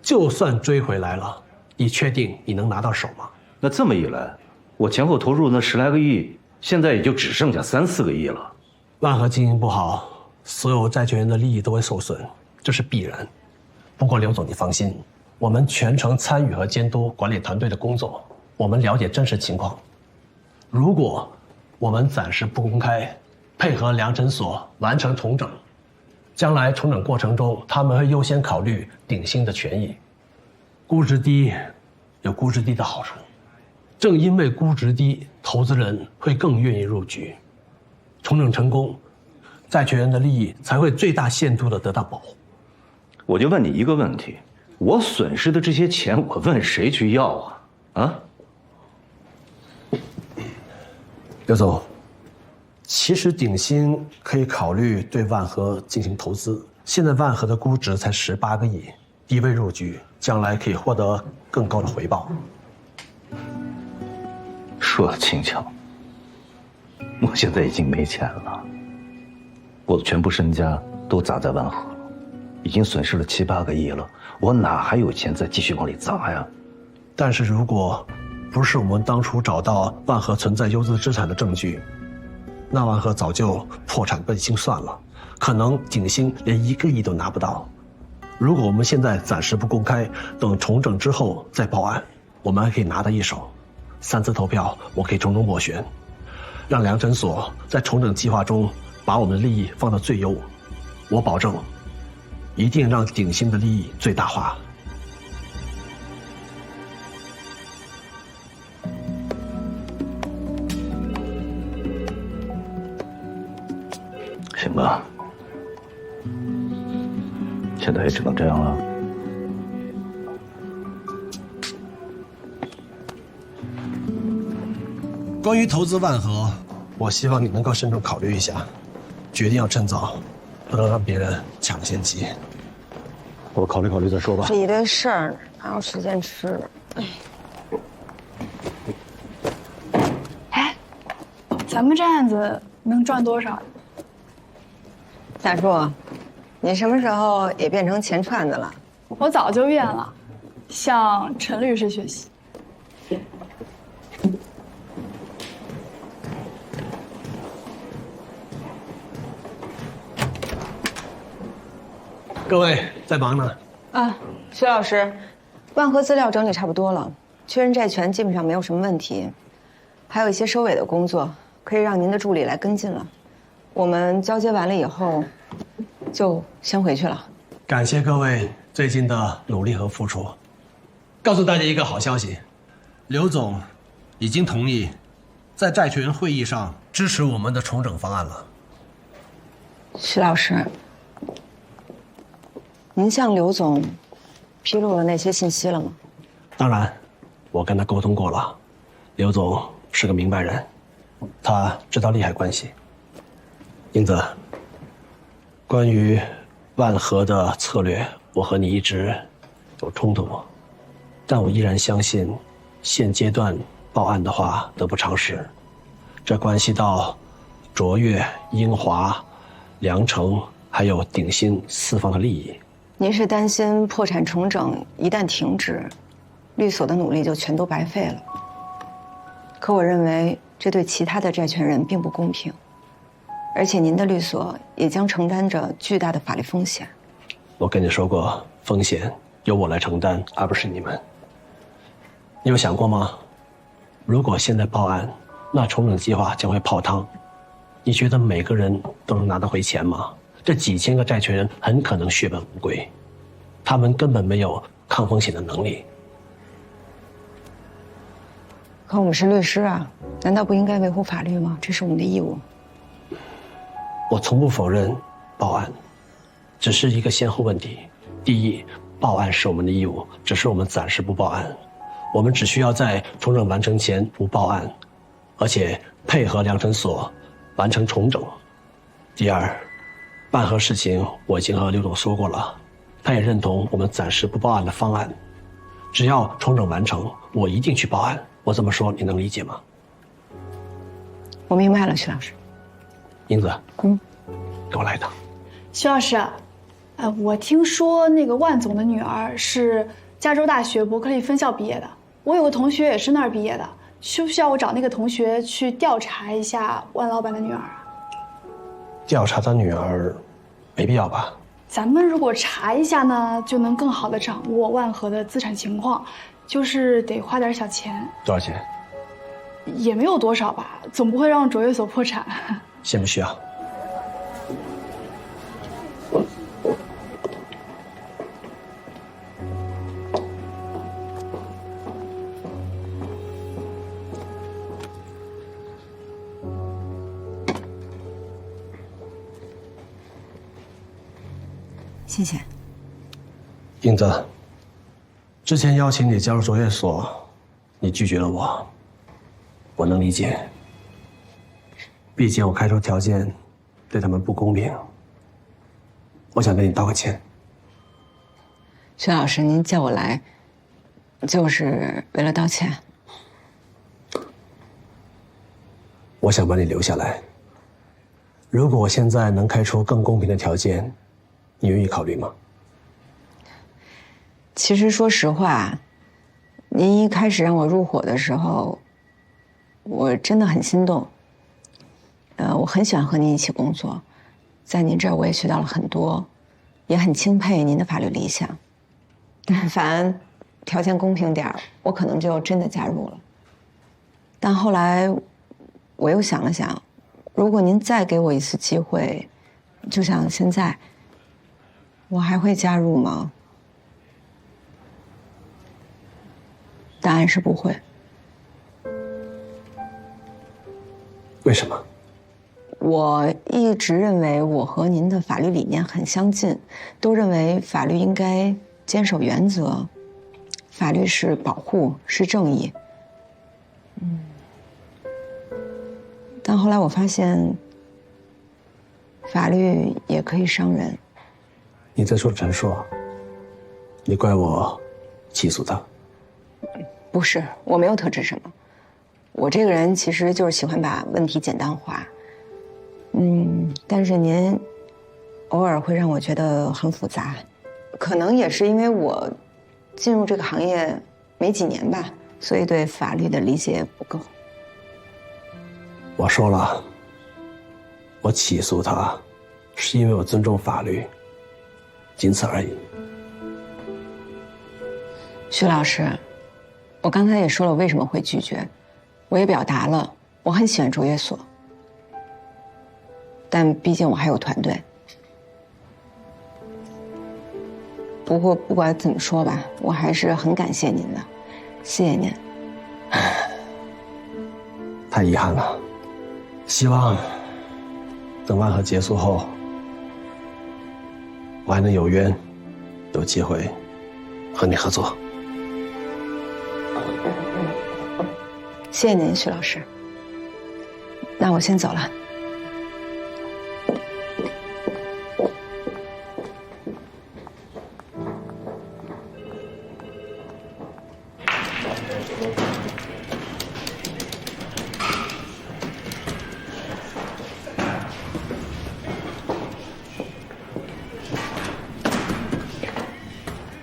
就算追回来了，你确定你能拿到手吗？那这么一来，我前后投入那10来个亿，现在也就只剩下3、4个亿了。万和经营不好，所有债权人的利益都会受损，这是必然。不过刘总，你放心，我们全程参与和监督管理团队的工作，我们了解真实情况。如果我们暂时不公开，配合良辰所完成重整，将来重整过程中，他们会优先考虑鼎新的权益。估值低有估值低的好处，正因为估值低，投资人会更愿意入局。重整成功，债权人的利益才会最大限度地得到保护。我就问你一个问题，我损失的这些钱，我问谁去要啊？啊？刘总，其实鼎新可以考虑对万和进行投资。现在万和的估值才18个亿，低位入局，将来可以获得更高的回报。说的轻巧，我现在已经没钱了，我的全部身家都砸在万和了，已经损失了7、8个亿了，我哪还有钱再继续往里砸呀？但是如果不是我们当初找到万和存在优质资产的证据，那万和早就破产奔清算了，可能鼎新连1个亿都拿不到。如果我们现在暂时不公开，等重整之后再报案，我们还可以拿到一手。3次投票，我可以从中斡旋，让良辰所在重整计划中把我们的利益放到最优。我保证，一定让鼎新的利益最大化。行吧，现在也只能这样了。关于投资万和，我希望你能够慎重考虑一下，决定要趁早，不能让别人抢先机。我考虑考虑再说吧。这一堆事儿哪有时间吃？哎，咱们这案子能赚多少？大叔，你什么时候也变成钱串子了？我早就变了，向陈律师学习。各位在忙呢。啊，徐老师，万和资料整理差不多了，确认债权基本上没有什么问题，还有一些收尾的工作，可以让您的助理来跟进了。我们交接完了以后，就先回去了。感谢各位最近的努力和付出。告诉大家一个好消息，刘总已经同意在债权人会议上支持我们的重整方案了。徐老师，您向刘总披露了那些信息了吗？当然，我跟他沟通过了，刘总是个明白人，他知道利害关系。英子，关于万和的策略，我和你一直有冲突，但我依然相信，现阶段报案的话得不偿失，这关系到卓越、英华、良城还有鼎新四方的利益。您是担心破产重整一旦停止，律所的努力就全都白费了。可我认为这对其他的债权人并不公平，而且您的律所也将承担着巨大的法律风险。我跟你说过，风险由我来承担，而不是你们。你有想过吗？如果现在报案，那重整计划将会泡汤。你觉得每个人都能拿得回钱吗？这几千个债权人很可能血本无归，他们根本没有抗风险的能力。可我们是律师啊，难道不应该维护法律吗？这是我们的义务。我从不否认报案，只是一个先后问题。第一，报案是我们的义务，只是我们暂时不报案，我们只需要在重整完成前不报案，而且配合良辰所完成重整。第二，办和事情我已经和刘总说过了，他也认同我们暂时不报案的方案。只要重整完成，我一定去报案。我这么说你能理解吗？我明白了，徐老师。英子，给我来一趟。徐老师，我听说那个万总的女儿是加州大学伯克利分校毕业的，我有个同学也是那儿毕业的，需不需要我找那个同学去调查一下万老板的女儿啊？调查他女儿，没必要吧？咱们如果查一下呢，就能更好的掌握万和的资产情况，就是得花点小钱。多少钱？也没有多少吧，总不会让卓越所破产。先不需要。谢谢。英子，之前邀请你加入卓越所，你拒绝了我，我能理解。毕竟我开出条件对他们不公平，我想跟你道个歉。徐老师，您叫我来，就是为了道歉？我想把你留下来。如果我现在能开出更公平的条件，你愿意考虑吗？其实说实话，您一开始让我入伙的时候，我真的很心动。我很喜欢和您一起工作，在您这儿我也学到了很多，也很钦佩您的法律理想。但凡条件公平点儿，我可能就真的加入了。但后来我又想了想，如果您再给我一次机会，就像现在，我还会加入吗？答案是不会。为什么？我一直认为我和您的法律理念很相近，都认为法律应该坚守原则，法律是保护，是正义。但后来我发现，法律也可以伤人。你在说陈硕，你怪我起诉他？不是，我没有特指什么。我这个人其实就是喜欢把问题简单化。但是您偶尔会让我觉得很复杂，可能也是因为我进入这个行业没几年吧，所以对法律的理解不够。我说了，我起诉他，是因为我尊重法律，仅此而已。徐老师，我刚才也说了为什么会拒绝，我也表达了我很喜欢卓越所，但毕竟我还有团队。不过不管怎么说吧，我还是很感谢您的，谢谢您。遗憾了。希望等万和结束后，我还能有缘，有机会和你合作。谢谢您，徐老师。那我先走了。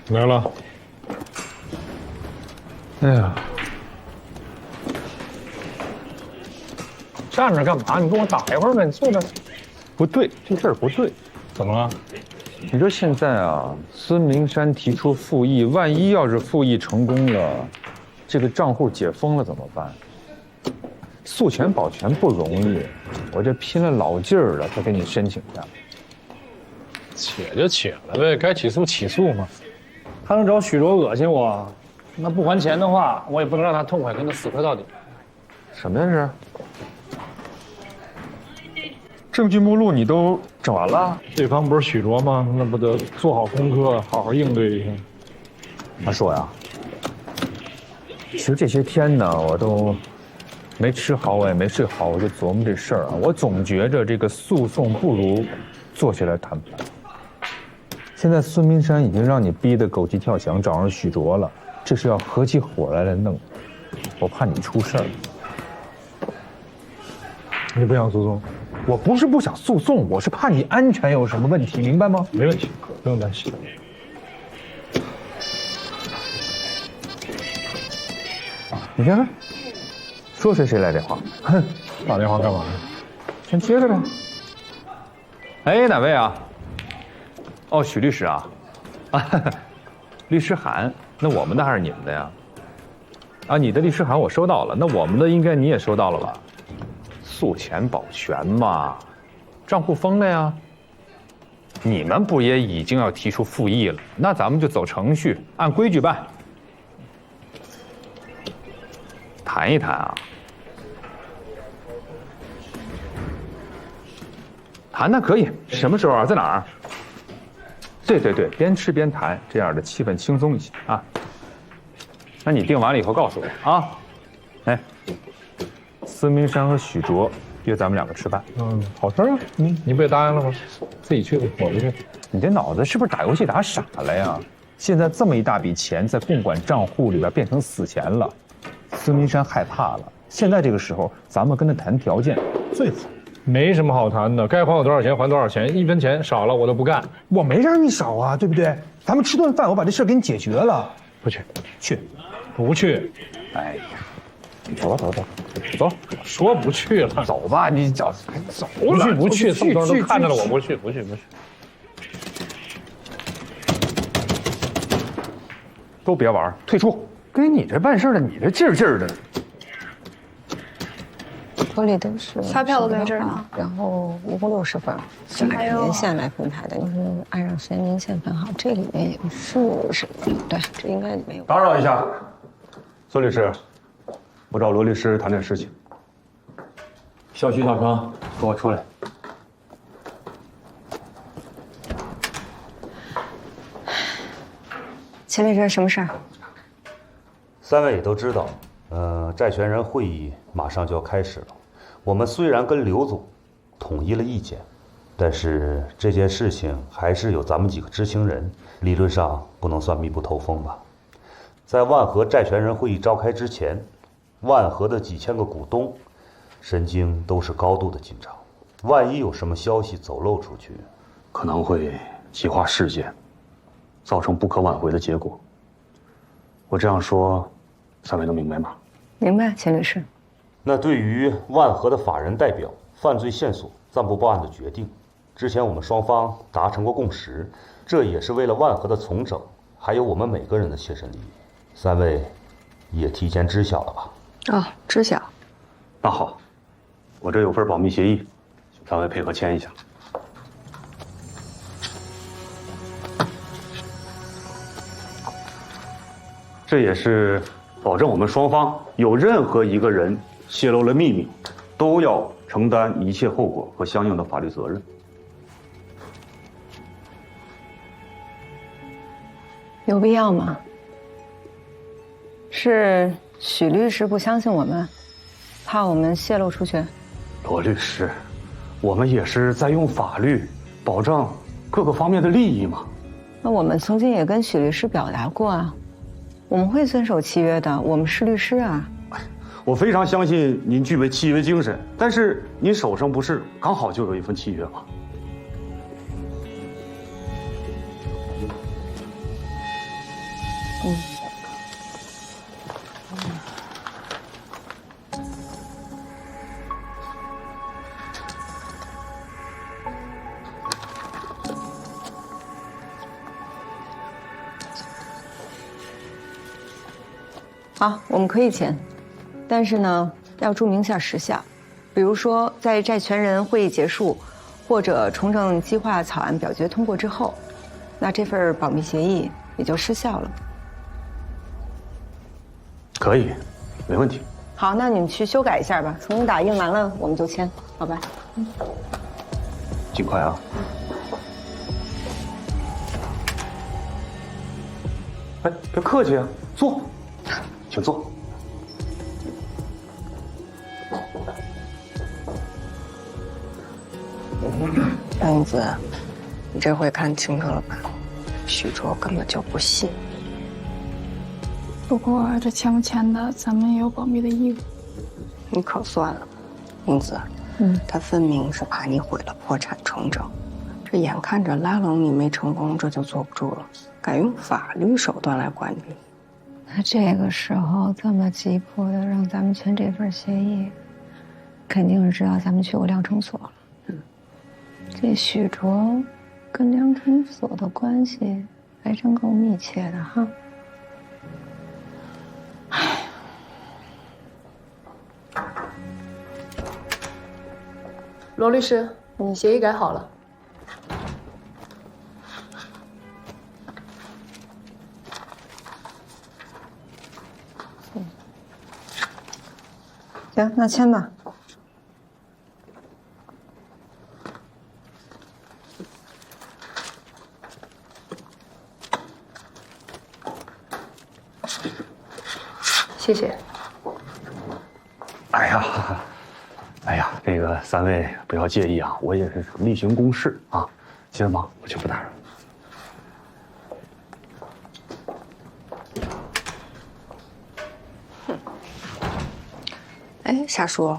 来了。哎呀，站着干嘛？你跟我打一会儿呗，你坐着。不对，这事儿不对。怎么了？你说现在啊，孙明山提出复议，万一要是复议成功了，这个账户解封了怎么办？诉权保全不容易，我这拼了老劲儿了才给你申请的。且就且了呗，该起诉起诉嘛。他能找许卓恶心我，那不还钱的话，我也不能让他痛快，跟他死磕到底。什么呀这？证据目录你都整完了？对方不是许卓吗？那不得做好功课，好好应对一下。他说呀，其实这些天呢，我都没吃好，我也没睡好，我就琢磨这事儿啊。我总觉着这个诉讼不如坐下来谈判。现在孙明山已经让你逼得狗急跳墙，找上许卓了，这是要合起伙来弄。我怕你出事儿。你不想诉讼？我不是不想诉讼，我是怕你安全有什么问题，明白吗？没问题，不用担心。你看看，说谁来电话？哼，打电话干嘛？先接着呗。哎，哪位啊？哦，许律师啊，律师函，那我们的还是你们的呀？啊，你的律师函我收到了，那我们的应该你也收到了吧？诉权保全嘛，账户封了呀。你们不也已经要提出复议了？那咱们就走程序，按规矩办。谈一谈啊，谈那可以，什么时候啊？在哪儿？对对对，边吃边谈，这样的气氛轻松一些啊。那你定完了以后告诉我啊。哎，孙明山和许卓约咱们两个吃饭。好事啊。你不也答应了吗？自己去吧，我不去。你这脑子是不是打游戏打傻了呀？现在这么一大笔钱在共管账户里边变成死钱了，孙明山害怕了。现在这个时候，咱们跟他谈条件最好。没什么好谈的，该还我多少钱还多少钱，一分钱少了我都不干。我没让你少啊，对不对？咱们吃顿饭，我把这事给你解决了。不去，去，不去。哎呀，走吧，走吧，走。说不去了，走吧，你走了。不去，这么多人都看着了，我不去。都别玩，退出。跟你这办事的，你这劲儿的。托里都是发票都在这儿呢，然后一共60份，是按照年限来分派的，就是按照时间年限分好。这里面也是对，这应该没有。打扰一下，孙律师，我找罗律师谈点事情。小徐、小康，跟我出来。秦律师，什么事儿？3位也都知道，债权人会议马上就要开始了。我们虽然跟刘总统一了意见，但是这件事情还是有咱们几个知情人，理论上不能算密不透风吧。在万和债权人会议召开之前，万和的几千个股东神经都是高度的紧张，万一有什么消息走漏出去，可能会激化事件，造成不可挽回的结果。我这样说，3位能明白吗？明白，秦律师。那对于万和的法人代表犯罪线索暂不报案的决定，之前我们双方达成过共识，这也是为了万和的从整，还有我们每个人的切身利益。3位也提前知晓了吧？哦，知晓。那好，我这有份保密协议，请3位配合签一下。这也是保证我们双方有任何一个人泄露了秘密，都要承担一切后果和相应的法律责任。有必要吗？是许律师不相信我们，怕我们泄露出去？罗律师，我们也是在用法律保障各个方面的利益嘛。那我们曾经也跟许律师表达过啊，我们会遵守契约的，我们是律师啊。我非常相信您具备契约精神，但是您手上不是刚好就有一份契约吗？好，我们可以签，但是呢，要注明一下时效，比如说在债权人会议结束，或者重整计划草案表决通过之后，那这份保密协议也就失效了。可以，没问题。好，那你们去修改一下吧，重新打印完了我们就签，好吧？尽快啊！哎，别客气啊，坐，请坐。英子，你这回看清楚了吧？许卓根本就不信。不过这签不签的，咱们也有保密的义务。你可算了，英子，他分明是怕你毁了破产重整，这眼看着拉拢你没成功，这就坐不住了，改用法律手段来管你。那这个时候这么急迫的让咱们签这份协议，肯定是知道咱们去过量程所了。这许卓跟量程所的关系还真够密切的哈。罗律师，你协议改好了。行，那签吧。谢谢。哎呀，那个三位不要介意啊，我也是例行公事啊。接着忙，我就不打扰。哎，夏叔，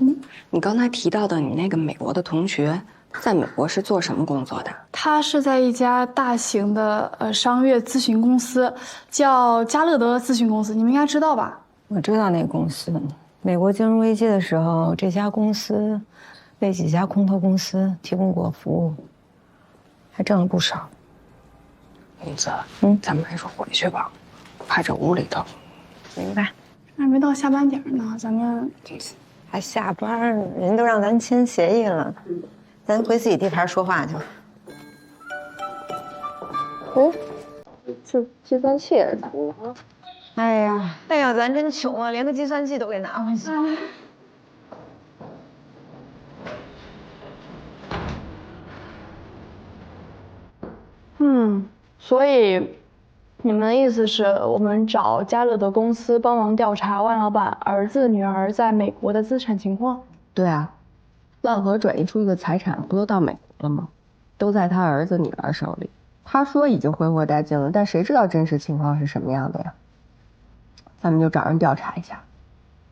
你刚才提到的你那个美国的同学，在美国是做什么工作的？他是在一家大型的商业咨询公司，叫加乐德咨询公司，你们应该知道吧？我知道那个公司，美国金融危机的时候，这家公司为几家空头公司提供过服务，还挣了不少。英子，咱们还是回去吧，怕这屋里头。明白。还没到下班点呢，咱们还下班呢，人都让咱签协议了，咱回自己地盘说话去。这计算器也是咱的啊。哎呀，咱真穷啊，连个计算器都给拿回去。所以你们的意思是我们找加乐德公司帮忙调查万老板儿子女儿在美国的资产情况？对啊，万和转移出去的财产不都到美国了吗？都在他儿子女儿手里。他说已经挥霍殆尽了，但谁知道真实情况是什么样的呀？咱们就找人调查一下，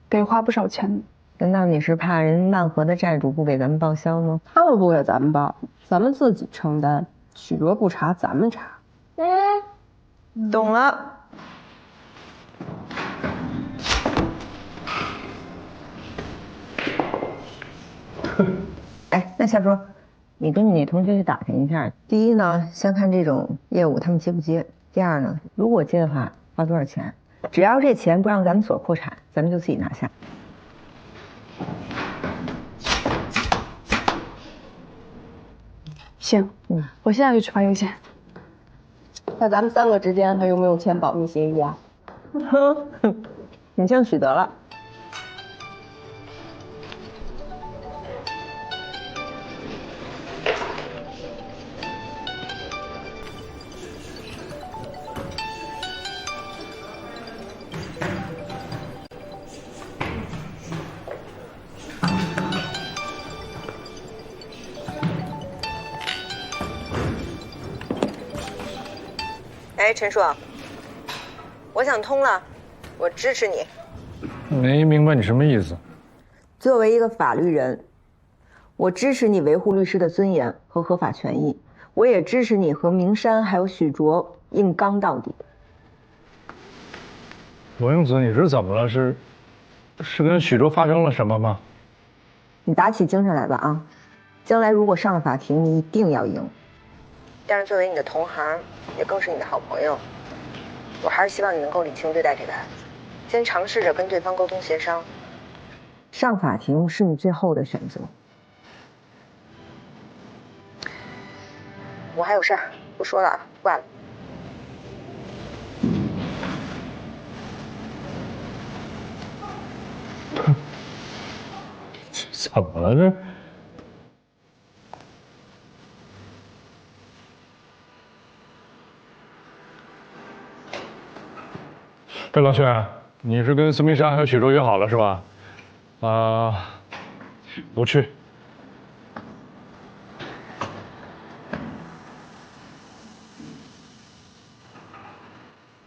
得花不少钱。难道你是怕人万和的债主不给咱们报销吗？他们不给咱们报，咱们自己承担。许卓不查，咱们查。懂了。哎，那夏卓，你跟你同学去打听一下。第一呢，先看这种业务他们接不接；第二呢，如果接的话，花多少钱？只要这钱不让咱们所破产，咱们就自己拿下。行，我现在就去发邮件。那咱们3个之间还有没有签保密协议啊？你像许德了。哎，陈硕，我想通了，我支持你。没明白你什么意思。作为一个法律人，我支持你维护律师的尊严和合法权益，我也支持你和明山还有许卓硬刚到底。罗英子，你是怎么了？是跟许卓发生了什么吗？你打起精神来吧啊！将来如果上了法庭，你一定要赢。但是作为你的同行，也更是你的好朋友，我还是希望你能够理性对待这个案子，先尝试着跟对方沟通协商。上法庭是你最后的选择。我还有事儿，不说了，挂了。怎么了这？哎，老薛，你是跟孙明山还有许卓约好了是吧？不去，